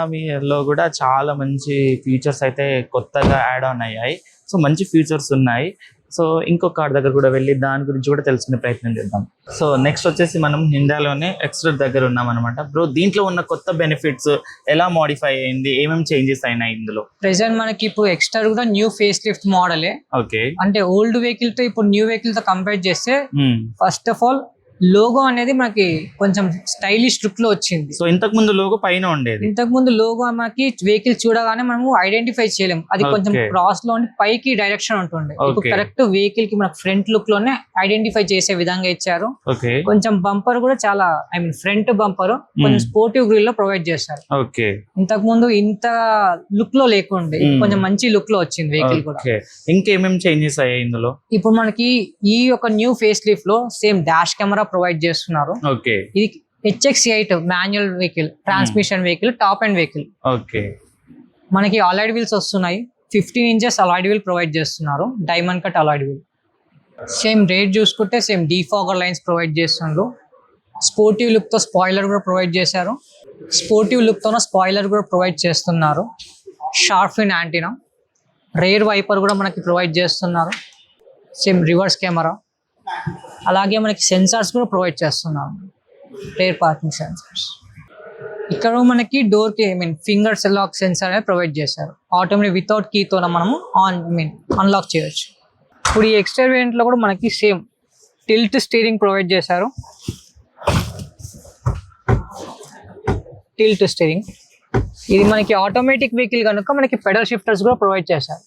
లో కూడా చాలా మంచి ఫీచర్స్ అయితే కొత్తగా యాడ్ ఆన్ అయ్యాయి. సో మంచి ఫీచర్స్ ఉన్నాయి. సో ఇంకో కార్ దగ్గర కూడా వెళ్ళి దాని గురించి కూడా తెలుసుకునే ప్రయత్నం చేద్దాం. సో నెక్స్ట్ వచ్చేసి మనం హిండాలోనే ఎక్స్ట్రా దగ్గర ఉన్నాం అనమాట. బ్రో, దీంట్లో ఉన్న కొత్త బెనిఫిట్స్ ఎలా మోడిఫై అయింది, ఏమేమి చేంజెస్ అయినాయి ఇందులో? ప్రెసెంట్ మనకి ఇప్పుడు ఎక్స్ట్రా కూడా న్యూ ఫేస్ లిఫ్ట్ మోడలే. ఓకే. అంటే ఓల్డ్ వెహికల్ తో ఇప్పుడు న్యూ వెహికల్ తో కంపేర్ చేస్తే ఫస్ట్ ఆఫ్ ఆల్ లోగో అనేది మనకి కొంచెం స్టైలిష్ లుక్ లో వచ్చింది. సో ఇంతకు ముందు లోగో పైన ఉండేది. ఇంతకు ముందు లోగో మనకి వెహికల్ చూడగానే మనము ఐడెంటిఫై చేయలేం. అది కొంచెం క్రాస్ లో పైకి డైరెక్షన్ ఉంటుండే. ఇప్పుడు కరెక్ట్ వెహికల్ కి మనకు ఫ్రంట్ లుక్ లోనే ఐడెంటిఫై చేసే విధంగా ఇచ్చారు. కొంచెం బంపర్ కూడా చాలా ఫ్రంట్ బంపర్ కొంచెం స్పోర్టివ్ గ్రిల్ లో ప్రొవైడ్ చేస్తారు. ఇంతకు ముందు ఇంత లుక్ లో లేకుండే, కొంచెం మంచి లుక్ లో వచ్చింది వెహికల్ కూడా. ఇంకేమేమి చేంజెస్ అయ్యాయి ఇందులో? ఇప్పుడు మనకి ఈ ఒక న్యూ ఫేస్ లిఫ్ట్ లో సేమ్ డాష్ కెమెరా ప్రొవైడ్ చేస్తున్నారు. ఇది HX8 manual vehicle, transmission vehicle, top and vehicle. మనకి అలాయిడ్ వీల్స్ వస్తున్నాయి. 15 inches అలాయిడ్ వీల్ ప్రొవైడ్ చేస్తున్నారు, diamond cut alloyed wheel. Same rate చూసుకుంటే సేమ్ డీఫాగర్ లైన్స్ ప్రొవైడ్ చేస్తున్నారు. Sportive look తో spoiler కూడా provide చేశారు. స్పోర్టివ్ లుక్ తో స్పాయిలర్ కూడా ప్రొవైడ్ చేస్తున్నారు. Sharp fin antenna, rear wiper కూడా మనకి ప్రొవైడ్ చేస్తున్నారు, సేమ్ రివర్స్ కెమెరా, అలాగే మనకి సెన్సార్స్ కూడా ప్రొవైడ్ చేస్తున్నారు, రేర్ పార్కింగ్ సెన్సార్స్. ఇక్కడ మనకి డోర్ కి ఫింగర్స్ లాక్ సెన్సార్ అనేది ప్రొవైడ్ చేశారు, ఆటోమేటిక్ వితౌట్ కీతో మనము అన్లాక్ చేయొచ్చు. ఇప్పుడు ఈ ఎక్స్టర్నల్ వేరియంట్ లో కూడా మనకి సేమ్ టిల్ట్ స్టీరింగ్ ప్రొవైడ్ చేశారు, టిల్ట్ స్టీరింగ్. ఇది మనకి ఆటోమేటిక్ వెహికల్ కనుక మనకి పెడల్ షిఫ్టర్స్ కూడా ప్రొవైడ్ చేశారు,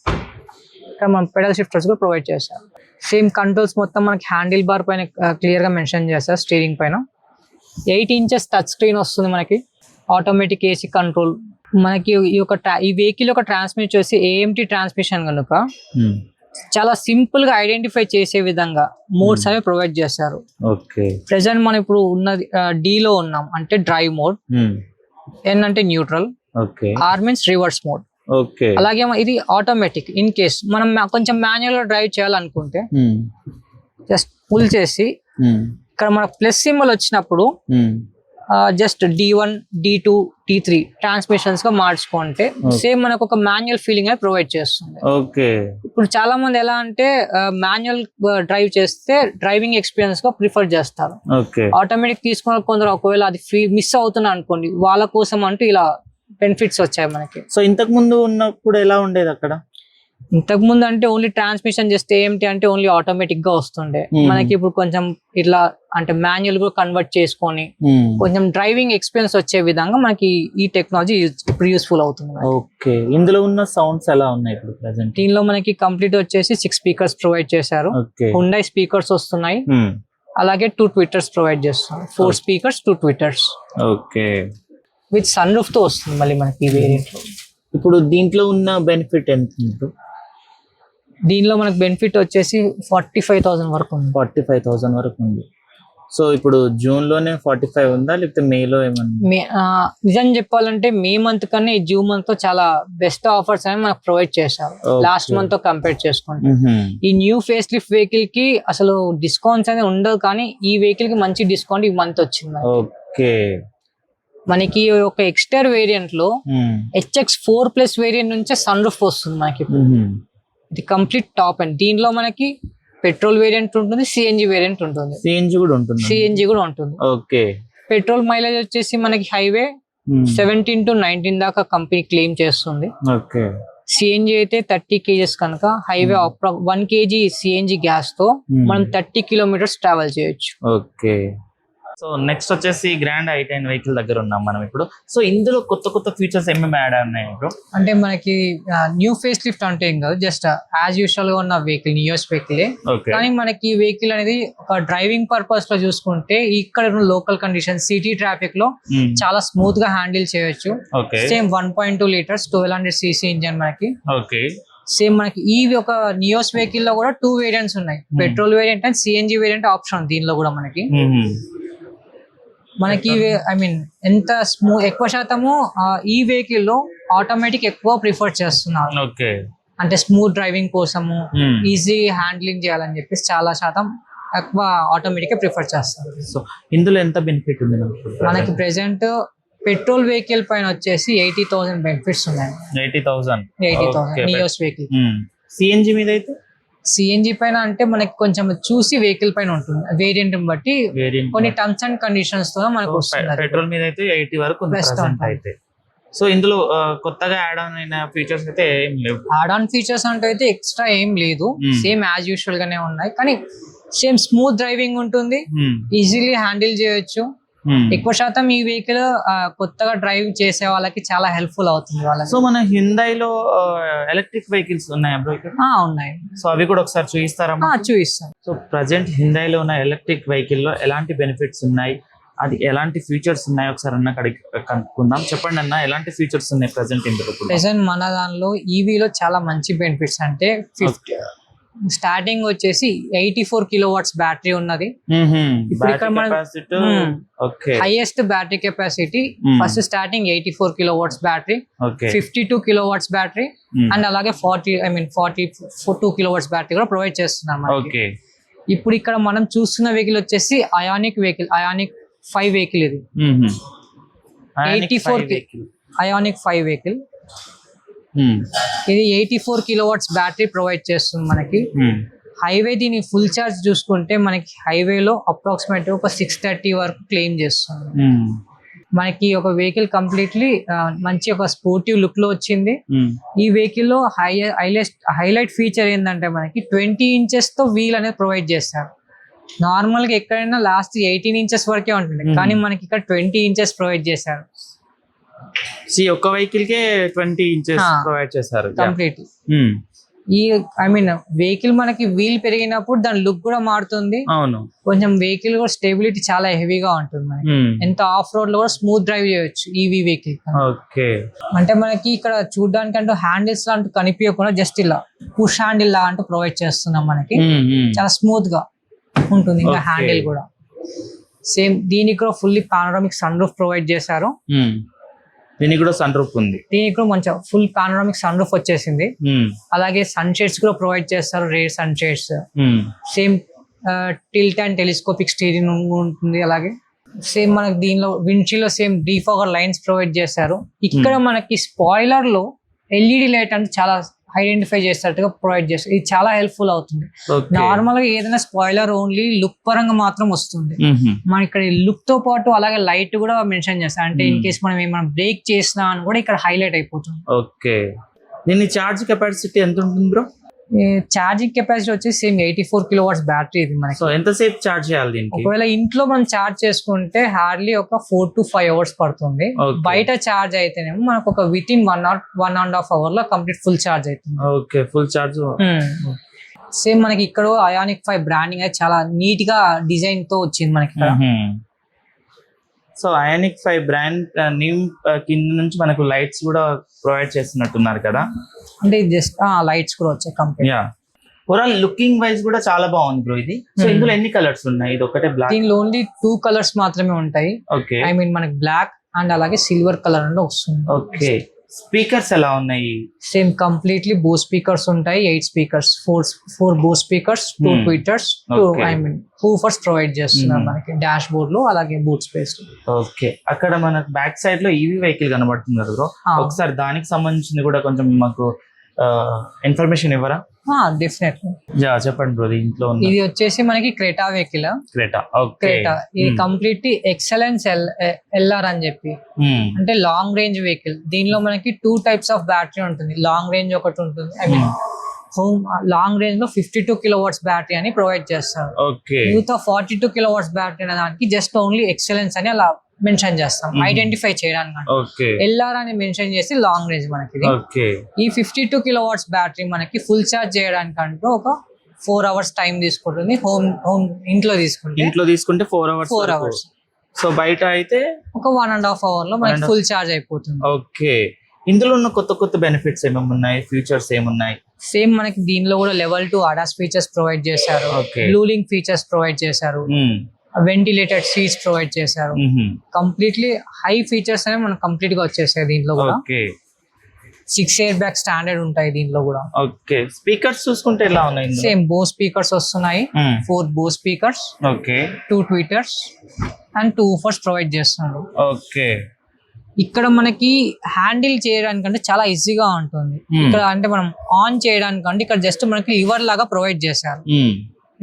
ఇక్కడ మనం పెడల్ షిఫ్టర్స్ కూడా ప్రొవైడ్ చేశారు. సేమ్ కంట్రోల్స్ మొత్తం మనకి హ్యాండిల్ బార్ పైన క్లియర్ గా మెన్షన్ చేశారు, స్టీరింగ్ పైన 8 ఇంచెస్ టచ్ స్క్రీన్ వస్తుంది మనకి, ఆటోమేటిక్ ఏసీ కంట్రోల్. మనకి ఈ వెహికల్ యొక్క ట్రాన్స్మిషన్ వచ్చేసి AMT ట్రాన్స్మిషన్ కనుక చాలా సింపుల్ గా ఐడెంటిఫై చేసే విధంగా మోడ్స్ అనేవి ప్రొవైడ్ చేశారు. ప్రెసెంట్ మనం ఇప్పుడు ఉన్నది D లో ఉన్నాం అంటే డ్రైవ్ మోడ్, N అంటే neutral, R means reverse mode. అలాగే ఇది ఆటోమేటిక్. ఇన్ కేస్ మనం కొంచెం మాన్యువల్ గా డ్రైవ్ చేయాలనుకుంటే జస్ట్ పుల్ చేసి ఇక్కడ మన ప్లస్ సింబల్ వచ్చినప్పుడు just D1, D2, D3 transmissions గా మార్చుకుంటే సేమ్ మనకు ఒక మాన్యువల్ ఫీలింగ్ అనేది ప్రొవైడ్ చేస్తుంది. ఇప్పుడు చాలా మంది ఎలా అంటే మాన్యువల్ డ్రైవ్ చేస్తే డ్రైవింగ్ ఎక్స్పీరియన్స్ గా ప్రిఫర్ చేస్తారు, ఆటోమేటిక్ తీసుకున్న కొందరు ఒకవేళ అది మిస్ అవుతున్నా అనుకోండి, వాళ్ళ కోసం అంటూ ఇలా బెనిఫిట్స్ వచ్చాయి మనకి. సో ఇంతకు ముందు ఉన్నప్పుడు ఎలా ఉండేది అక్కడ? ఇంతకు ముందు అంటే ఓన్లీ ట్రాన్స్మిషన్ చేస్తే ఏమిటి అంటే ఓన్లీ ఆటోమేటిక్ గా వస్తుండే, మనకి ఇప్పుడు కొంచెం ఇట్లా అంటే మాన్యువల్ గా కన్వర్ట్ చేసుకొని కొంచెం డ్రైవింగ్ ఎక్స్పీరియన్స్ వచ్చే విధంగా మనకి ఈ టెక్నాలజీ ఇప్పుడు యూస్ఫుల్ అవుతుంది. ఓకే, ఇందులో ఉన్న సౌండ్స్ ఎలా ఉన్నాయి ఇప్పుడు ప్రెసెంట్? దీనిలో మనకి కంప్లీట్ వచ్చేసి 6 స్పీకర్స్ ప్రొవైడ్ చేశారు, Hyundai స్పీకర్స్ వస్తున్నాయి, అలాగే 2 ట్విట్టర్స్ ప్రొవైడ్ చేస్తున్నారు, 4 speakers 2 tweeters. Okay, with sun roof తో వస్తుంది మళ్ళీ మనకి ఈ వేరియంట్ లో. ఇప్పుడు దీంట్లో ఉన్న బెనిఫిట్ ఎంత? దీనిలో మనకు బెనిఫిట్ వచ్చేసి 45,000 వరకు ఉంది. 45,000 వరకు ఉంది. సో ఇప్పుడు జూన్ లోనే 45 ఉందా లేకపోతే మేలో ఏమన్నా? నిజం చెప్పాలంటే మే మంత్ కన్నా ఈ జూన్ మంత్ తో చాలా బెస్ట్ ఆఫర్స్ అనేవి మనకు ప్రొవైడ్ చేశారు లాస్ట్ మంత్ తో కంపేర్ చేసుకుంటే. ఈ న్యూ ఫేస్ లిఫ్ట్ వెహికల్ కి అసలు డిస్కౌంట్స్ అనేది ఉండదు, కానీ ఈ వెహికల్ కి మంచి డిస్కౌంట్ ఈ మంత్ వచ్చింది. ఓకే, మనకి ఒక ఎక్స్టర్ వేరియంట్ లో HX4+ వేరియంట్ నుంచే సన్ రూఫ్ వస్తుంది మనకి. ఇది కంప్లీట్ టాప్ అండ్ దీనిలో మనకి పెట్రోల్ వేరియంట్ ఉంటుంది, CNG వేరియంట్ ఉంటుంది, CNG కూడా ఉంటుంది. ఓకే, పెట్రోల్ మైలేజ్ వచ్చేసి మనకి హైవే 17 to 19 దాకా కంపెనీ క్లెయిమ్ చేస్తుంది. ఓకే, CNG అయితే 30 kgs కనుక హైవే 1 kg CNG గ్యాస్ తో మనం 30 kilometers ట్రావెల్ చేయొచ్చు. ఓకే, సో నెక్స్ట్ వచ్చేసి గ్రాండ్ i10 వెహికల్ దగ్గర ఉన్నాం మనం ఇప్పుడు. సో ఇందులో కొత్త ఫీచర్స్ ఏమేమి యాడ్ ఉన్నాయి బ్రో? అంటే మనకి న్యూ ఫేస్ లిఫ్ట్ అంటే ఏం కాదు, జస్ట్ యాజ్ యూజువల్ గా ఉన్న వెహికల్ న్యూయెస్ట్ వెహికల్. కానీ మనకి వెహికల్ అనేది ఒక డ్రైవింగ్ పర్పస్ లో చూసుకుంటే ఇక్కడ ఉన్న లోకల్ కండిషన్ సిటీ ట్రాఫిక్ లో చాలా స్మూత్ గా హ్యాండిల్ చేయొచ్చు. సేమ్ 1.2 liters 1200 cc ఇంజన్ మనకి. సేమ్ మనకి ఈ ఒక నియోస్ వెహికల్ లో కూడా 2 వేరియంట్స్ ఉన్నాయి, petrol variant and CNG variant option దీనిలో కూడా మనకి. ఎంత ఎక్కువ శాతము ఈ వెహికల్ లో ఆటోమేటిక్ ఎక్కువ ప్రిఫర్ చేస్తున్నారు, అంటే స్మూత్ డ్రైవింగ్ కోసము ఈజీ హ్యాండ్లింగ్ చేయాలని చెప్పేసి చాలా శాతం ఎక్కువ ఆటోమేటిక్ ప్రిఫర్ చేస్తారు. సో ఇందులో ఎంత బెనిఫిట్ ఉంది మనకి ప్రెసెంట్ పెట్రోల్ వెహికల్ పైన వచ్చేసి 80,000 బెనిఫిట్స్ ఉన్నాయి. 80,000 నియోస్ వెహికల్. CNG మీద అయితే CNG పైన అంటే మనకి కొంచెం చూసి వెహికల్ పైన ఉంటుంది, వేరియంట్ బట్టి కొన్ని టర్మ్స్ అండ్ కండిషన్స్ తో మనకు వస్తుంది. పెట్రోల్ మీద అయితే 80 వరకు అయితే. సో ఇందులో కొత్తగా యాడ్ ఆన్ అయిన ఫీచర్స్ అయితే ఏం లేవు. యాడ్ ఆన్ ఫీచర్స్ అంటే అయితే ఎక్స్ట్రా ఏం లేదు, సేమ్ యాజ్ యూజువల్ గానే ఉన్నాయి, కానీ సేమ్ స్మూత్ డ్రైవింగ్ ఉంటుంది, ఈజీలీ హ్యాండిల్ చేయొచ్చు. ఎక్కువ శాతం ఈ వెహికల్ కొత్తగా డ్రైవ్ చేసే వాళ్ళకి చాలా హెల్ప్ఫుల్ అవుతుంది వాళ్ళకి. సో మన హ్యుండైలో ఎలక్ట్రిక్ వెహికల్స్ ఉన్నాయా బ్రో? ఉన్నాయి. సో అవి కూడా ఒకసారి చూపిస్తారా? చూపిస్తాను. సో ప్రజెంట్ హ్యుండైలో ఉన్న ఎలక్ట్రిక్ వెహికల్ లో ఎలాంటి బెనిఫిట్స్ ఉన్నాయి, అది ఎలాంటి ఫీచర్స్ ఉన్నాయి ఒకసారి అన్న కనుక్కుందాం. చెప్పండి అన్న, ఎలాంటి ఫీచర్స్ ఉన్నాయి ప్రెసెంట్ ఇందులో? ప్రెసెంట్ మన దానిలో ఈవీలో చాలా మంచి బెనిఫిట్స్ అంటే స్టార్టింగ్ వచ్చేసి 84 kilowatts బ్యాటరీ ఉన్నది. ఇప్పుడు ఇక్కడ మనం highest battery capacity first starting 84 kilowatts battery, 52 kilowatts battery and అలాగే 42 kilowatts బ్యాటరీ కూడా ప్రొవైడ్ చేస్తున్నాం. ఇప్పుడు ఇక్కడ మనం చూస్తున్న వెహికల్ వచ్చేసి అయానిక్ 5 వెహికల్. ఇది 84 అయానిక్ 5 వెహికల్. ఇది 84 కిలోవాట్స్ బ్యాటరీ ప్రొవైడ్ చేస్తుంది మనకి. హైవే దీని ఫుల్ ఛార్జ్ చూసుకుంటే మనకి హైవేలో అప్రాక్సిమేట్ ఒక 630 వరకు క్లెయిమ్ చేస్తుంది. మనకి ఒక వెహికల్ కంప్లీట్లీ మంచి ఒక స్పోర్టివ్ లుక్ లో వచ్చింది. ఈ వెహికల్ లో హైలైట్ ఫీచర్ ఏంటంటే మనకి 20 ఇంచెస్ తో వీల్ అనేది ప్రొవైడ్ చేస్తారు. నార్మల్ గా ఎక్కడైనా లాస్ట్ 18 ఇంచెస్ వరకే ఉంటుంది, కానీ మనకి ఇక్కడ 20 ఇంచెస్ ప్రొవైడ్ చేశారు. ఒక్క వెహికల్ కే 20 ఇంచెస్ ప్రొవైడ్ చేశారు కంప్లీట్. ఈ వెహికల్ మనకి వీల్ పెరిగినప్పుడు దాని లుక్ కూడా మారుతుంది. అవును, కొంచెం వెహికల్ కూడా స్టెబిలిటీ చాలా హెవీగా ఉంటుంది. మనకి ఎంత ఆఫ్ రోడ్ లో కూడా స్మూత్ డ్రైవ్ చేయొచ్చు ఈవీ వెహికల్. ఓకే, అంటే మనకి ఇక్కడ చూడడానికి అంటూ హ్యాండిల్స్ లాంటి కనిపించకుండా జస్ట్ ఇలా పుష్ హ్యాండిల్ లా అంటూ ప్రొవైడ్ చేస్తున్నాం. మనకి చాలా స్మూత్ గా ఉంటుంది. ఇంకా హ్యాండిల్ కూడా సేమ్. దీనికి కూడా fully panoramic sun roof provide చేశారు. దీనికి కూడా సన్ రూఫ్ ఉంది. దీనికి కూడా మంచిగా ఫుల్ పానోరామిక్ సన్ రూఫ్ వచ్చేసింది. అలాగే సన్ షేడ్స్ కూడా ప్రొవైడ్ చేస్తారు, rear sun shades. Same tilt and telescopic steering ఉంటుంది. అలాగే సేమ్ మనకి దీనిలో విండ్షీల్డ్ లో సేమ్ డీఫాగర్ లైన్స్ ప్రొవైడ్ చేశారు. ఇక్కడ మనకి స్పాయిలర్ లో ఎల్ఈడి లైట్ అంటే చాలా ఐడెంటిఫై చేసేటట్టుగా ప్రొవైడ్ చేస్తారు. ఇది చాలా హెల్ప్ఫుల్ అవుతుంది. నార్మల్ గా ఏదైనా స్పాయిలర్ ఓన్లీ లుక్ పరంగా మాత్రం వస్తుంది. మన ఇక్కడ లుక్ తో పాటు అలాగే లైట్ కూడా మెన్షన్ చేస్తారు. అంటే ఇన్ కేస్ మనం ఏమైనా బ్రేక్ చేసినా అని కూడా ఇక్కడ హైలైట్ అయిపోతుంది. ఓకే, దీని చార్జ్ కెపాసిటీ ఎంత ఉంటుంది బ్రో? ఛార్జింగ్ కెపాసిటీ వచ్చేసి సేమ్ 84 కిలోవాట్స్ బ్యాటరీ. ఇది మనకి ఎంతసేపు చార్జ్ చేయాలి దీనికి? ఒకవేళ ఇంట్లో మనం చార్జ్ చేసుకుంటే హార్డ్లీ ఒక 4 to 5 అవర్స్ పడుతుంది. బయట చార్జ్ అయితేనేమో మనకు ఒక విత్ ఇన్ 1.5 అవర్ లో కంప్లీట్ ఫుల్ చార్జ్ అవుతుంది. Okay, full charge. సేమ్ మనకి ఇక్కడ అయానిక్ 5 బ్రాండింగ్ అయితే చాలా నీట్ గా డిజైన్ తో వచ్చింది మనకి ఇక్కడ. సో అయానిక్ 5 బ్రాండ్ నేమ్ కింద నుంచి మనకు లైట్స్ కూడా ప్రొవైడ్ చేస్తున్నట్టున్నారు కదా? అంటే జస్ట్ లైట్స్ కూడా వచ్చాయి కంప్లీట్. ఓవరాల్ లుకింగ్ వైజ్ కూడా చాలా బాగుంది బ్రో ఇది. సో ఇందులో ఎన్ని కలర్స్ ఉన్నాయి? ఇది ఒకటే బ్లాక్? దీనిలో ఓన్లీ 2 కలర్స్ మాత్రమే ఉంటాయి. ఓకే, మనకి బ్లాక్ అండ్ అలాగే సిల్వర్ కలర్ అంటే వస్తుంది. ఓకే, స్పీకర్స్ ఎలా ఉన్నాయి? సేమ్ కంప్లీట్లీ బోస్ స్పీకర్స్ ఉంటాయి. 8 speakers, 4 Bose speakers, 2 tweeters, 2 woofers provide చేస్తున్నారు మనకి డాష్ బోర్డ్ లో, అలాగే బూట్ స్పేస్. ఓకే, అక్కడ మనకు బ్యాక్ సైడ్ లో ఈవీ వెహికల్ కనబడుతుంది కదా బ్రో, ఒకసారి దానికి సంబంధించింది కూడా కొంచెం మాకు ఇన్ఫర్మేషన్ ఇవ్వరా? డెఫినెట్లీ. చెప్పండి బ్రో. ఇంట్లో ఇది వచ్చేసి మనకి క్రేటా వెహికల్. క్రేటా ఇది కంప్లీట్లీ ఎక్సలెన్స్ ఎల్ఆర్ అని చెప్పి, అంటే లాంగ్ రేంజ్ వెహికల్. దీనిలో మనకి 2 టైప్స్ ఆఫ్ బ్యాటరీ ఉంటుంది. లాంగ్ రేంజ్ ఒకటి ఉంటుంది. లాంగ్ రేంజ్ లో 52 కిలోవాట్స్ బ్యాటరీ అని ప్రొవైడ్ చేస్తారు. యూత్ 42 కిలోవాట్స్ బ్యాటరీ అనే దానికి జస్ట్ ఓన్లీ ఎక్సలెన్స్ అని అలా మెన్షన్ చేస్తాం, ఐడెంటిఫై చేయడానికి. ఎల్ఆర్ అని మెన్షన్ చేసి లాంగ్ రేంజ్ మనకి. ఈ 52 కిలోవాట్స్ బ్యాటరీ మనకి ఫుల్ ఛార్జ్ చేయడానికి అంటూ ఒక 4 అవర్స్ టైం తీసుకుంటుంది. ఇంట్లో తీసుకుంటే 4 అవర్స్. సో బయట అయితే ఒక 1.5 అవర్ లో మనకి ఫుల్ ఛార్జ్ అయిపోతుంది. ఓకే, ఇందులో ఉన్న కొత్త బెనిఫిట్స్ ఏమేమి ఉన్నాయి? ఫీచర్స్ ఏమున్నాయి? సేమ్ మనకి దీనిలో కూడా లెవెల్ 2 ADAS ఫీచర్స్ ప్రొవైడ్ చేశారు. బ్లూలింగ్ ఫీచర్స్ ప్రొవైడ్ చేశారు. వెంటిలేటెడ్ సీట్స్ ప్రొవైడ్ చేశారు. కంప్లీట్లీ హై ఫీచర్స్ అనేవి మనకు కంప్లీట్ గా వచ్చేసాయి దీంట్లో కూడా. 6 ఎయిర్ బ్యాగ్ స్టాండర్డ్ ఉంటాయి దీంట్లో కూడా. ఓకే, స్పీకర్స్ చూసుకుంటే ఎలా ఉన్నాయి? సేమ్ బోస్ స్పీకర్స్ వస్తున్నాయి. 4 Bose speakers, 2 tweeters and 2 woofers provide చేస్తున్నారు. ఓకే, ఇక్కడ మనకి హ్యాండిల్ చేయడానికంటే చాలా ఈజీగా ఉంటుంది. ఇక్కడ అంటే మనం ఆన్ చేయడానికంటే ఇక్కడ జస్ట్ మనకి లివర్ లాగా ప్రొవైడ్ చేశారు.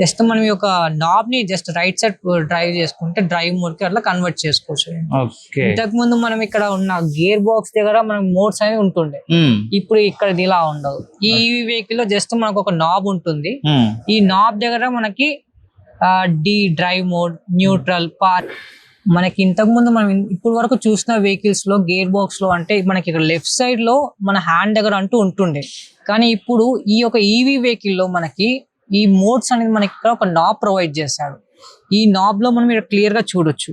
జస్ట్ మనం ఒక నాబ్ ని జస్ట్ రైట్ సైడ్ డ్రైవ్ చేసుకుంటే డ్రైవ్ మోడ్ కి అట్లా కన్వర్ట్ చేసుకోవచ్చు. ఇంతకు ముందు మనం ఇక్కడ ఉన్న గేర్ బాక్స్ దగ్గర మనకి మోడ్స్ అనేవి ఉంటుండే, ఇప్పుడు ఇక్కడ ఇలా ఉండదు. ఈ వెహికల్ లో జస్ట్ మనకు ఒక నాబ్ ఉంటుంది. ఈ నాబ్ దగ్గర మనకి డ్రైవ్ మోడ్, న్యూట్రల్, పార్క్. మనకి ఇంతకు ముందు మనం ఇప్పుడు వరకు చూసిన వెహికల్స్ లో గేర్ బాక్స్ లో అంటే మనకి ఇక్కడ లెఫ్ట్ సైడ్ లో మన హ్యాండ్ దగ్గర అంటూ ఉంటుండే, కానీ ఇప్పుడు ఈ యొక్క ఈవీ వెహికల్ లో మనకి ఈ మోడ్స్ అనేది మనకి ఇక్కడ ఒక నాబ్ ప్రొవైడ్ చేశాడు. ఈ నాబ్ లో మనం ఇక్కడ క్లియర్ గా చూడొచ్చు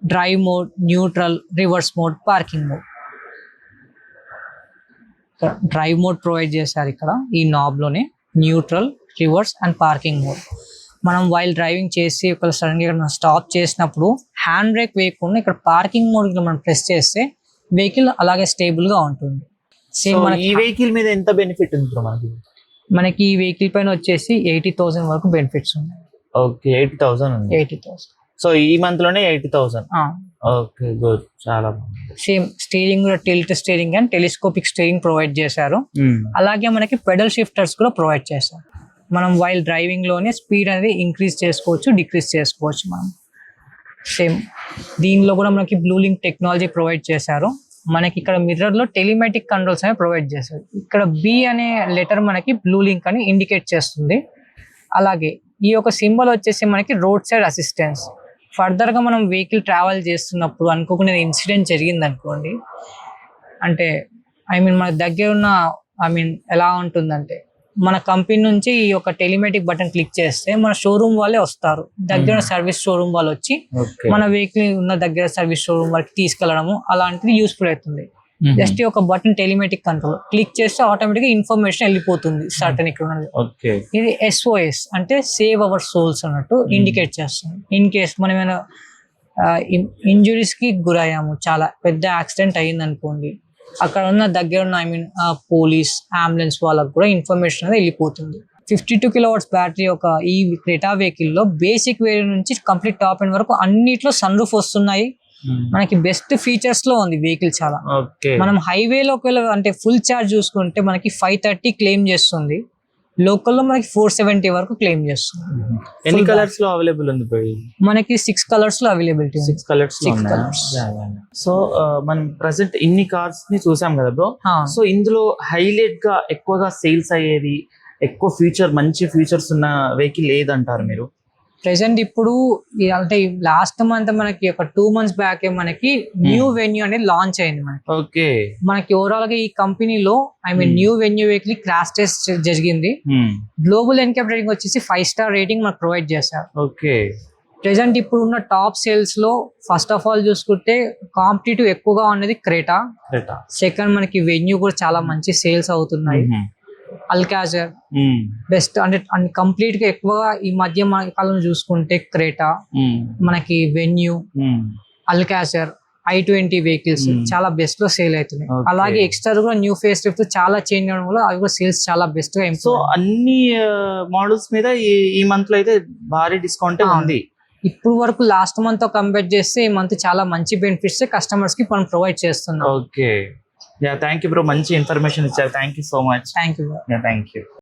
drive mode, neutral, reverse mode, parking mode. Drive mode provide చేశారు ఇక్కడ ఈ నాబ్ లోనే. Neutral, reverse and parking mode. మనం వైల్ డ్రైవింగ్ చేసి ఒక సడన్ గా స్టాప్ చేసినప్పుడు హ్యాండ్ బ్రేక్ వేయకుండా ఇక్కడ పార్కింగ్ మోడ్ మనం ప్రెస్ చేస్తే వెహికల్ అలాగే స్టేబుల్ గా ఉంటుంది. సేమ్ ఈ వెహికల్ మీద ఎంత బెనిఫిట్ ఉంది మనకి ఈ వెహికల్ పైన వచ్చేసి 80,000 వరకు బెనిఫిట్స్ ఉన్నాయి. ఓకే, 80,000. సో ఈ మంత్ లోనే 80,000. ఓకే గుడ్, చాలా బాగుంది. సేమ్ స్టీరింగ్ కూడా tilt steering and telescopic steering provide చేశారు. అలాగే మనకి పెడల్ షిఫ్టర్స్ కూడా ప్రొవైడ్ చేశారు. మనం వైల్ డ్రైవింగ్ లోనే స్పీడ్ అనేది ఇంక్రీజ్ చేసుకోవచ్చు, డిక్రీజ్ చేసుకోవచ్చు మనం. సేమ్ దీనిలో కూడా మనకి బ్లూ లింక్ టెక్నాలజీ ప్రొవైడ్ చేశారు. మనకి ఇక్కడ మిర్రర్ లో టెలిమాటిక్ కంట్రోల్స్ అనేవి ప్రొవైడ్ చేశారు. ఇక్కడ బి అనే లెటర్ మనకి బ్లూ లింక్ అని ఇండికేట్ చేస్తుంది. అలాగే ఈ యొక్క సింబల్ వచ్చేసి మనకి రోడ్ సైడ్ అసిస్టెన్స్. ఫర్దర్ గా మనం వెహికల్ ట్రావెల్ చేస్తున్నప్పుడు అనుకోకుండా ఇన్సిడెంట్ జరిగింది అనుకోండి, అంటే మన దగ్గర ఉన్న ఎలా ఉంటుందంటే మన కంపెనీ నుంచి ఈ యొక్క టెలిమాటిక్ బటన్ క్లిక్ చేస్తే మన షోరూమ్ వాళ్ళే వస్తారు. దగ్గర సర్వీస్ షోరూమ్ వాళ్ళు వచ్చి మన వెహికల్ ఉన్న దగ్గర సర్వీస్ షోరూమ్ వాళ్ళకి తీసుకెళ్లడము అలాంటిది యూస్ఫుల్ అవుతుంది. జస్ట్ ఒక బటన్ టెలిమాటిక్ కంట్రోల్ క్లిక్ చేస్తే ఆటోమేటిక్ గా ఇన్ఫర్మేషన్ వెళ్ళిపోతుంది సర్టన్ ఇక్కడ ఉన్నది. ఇది SOS అంటే సేవ్ అవర్ సోల్స్ అన్నట్టు ఇండికేట్ చేస్తుంది. ఇన్ కేస్ మనం ఏమైనా ఇంజురీస్ కి గురయ్యాము, చాలా పెద్ద యాక్సిడెంట్ అయ్యింది అనుకోండి, అక్కడ ఉన్న దగ్గర ఉన్న పోలీస్ అంబులెన్స్ వాళ్ళకి కూడా ఇన్ఫర్మేషన్ అనేది వెళ్ళిపోతుంది. 52 kW బ్యాటరీ ఒక ఈ క్రెటా వెహికల్ లో బేసిక్ వేరియంట్ నుంచి కంప్లీట్ టాప్ ఎండ్ వరకు అన్నిట్లో సన్ రూఫ్ వస్తున్నాయి. మనకి బెస్ట్ ఫీచర్స్ లో ఉంది వెహికల్ చాలా. మనం హైవేలోకి అంటే ఫుల్ చార్జ్ చూసుకుంటే మనకి 530 క్లెయిమ్ చేస్తుంది, లోకల్లో మనకి 470 వరకు క్లెయిమ్ చేస్తుంది. ఎన్ని కలర్స్ లో అవైలబుల్ ఉంది? మనకి 6 కలర్స్ లో అవైలబిలిటీ. 6 కలర్స్ లో సో మనం ప్రెసెంట్ ఇన్ని కార్స్ ని చూసాం కదా బ్రో. సో ఇందులో హైలైట్ గా ఎక్కువగా సేల్స్ అయ్యేది, ఎక్కువ మంచి ఫీచర్స్ ఉన్న వెహికల్ ఏదంటారు మీరు? ప్రెసెంట్ ఇప్పుడు అంటే లాస్ట్ మంత్ మనకి ఒక 2 months బ్యాక్ మనకి న్యూ వెన్యూ అనేది లాంచ్ అయింది మనకి. ఓకే, మనకి ఓవరాల్ గా ఈ కంపెనీలో new venue vehicle crash test జరిగింది. గ్లోబల్ ఎన్క్యాప్ రేటింగ్ వచ్చేసి 5 star రేటింగ్ మనకు ప్రొవైడ్ చేశారు. ఓకే, ప్రెసెంట్ ఇప్పుడు ఉన్న టాప్ సేల్స్ లో ఫస్ట్ ఆఫ్ ఆల్ చూసుకుంటే కాంపిటేటివ్ ఎక్కువగా ఉన్నది క్రెటా. సెకండ్ మనకి వెన్యూ కూడా చాలా మంచి సేల్స్ అవుతున్నాయి. అల్కాజర్ బెస్ట్ అంటే కంప్లీట్ గా ఎక్కువగా ఈ మధ్య మన కాలంలో చూసుకుంటే క్రెటా, మనకి వెన్యూ, అల్కాజర్, I20 వెహికల్స్ చాలా బెస్ట్ లో సేల్ అవుతున్నాయి. అలాగే ఎక్స్ట్రా కూడా న్యూ ఫేస్ లిఫ్ట్ చాలా చేంజ్ అవడం వల్ల అవి కూడా సేల్స్ చాలా బెస్ట్ గా. సో అన్ని మోడల్స్ మీద ఈ మంత్ లో అయితే భారీ డిస్కౌంట్ ఉంది. ఇప్పుడు వరకు లాస్ట్ మంత్ తో కంపేర్ చేస్తే ఈ మంత్ చాలా మంచి బెనిఫిట్స్ కస్టమర్స్ కి మనం ప్రొవైడ్ చేస్తున్నాం. ఓకే, థ్యాంక్ యూ బ్రో, మంచి ఇన్ఫర్మేషన్ ఇచ్చారు. Thank you so much. Thank you. Thank you.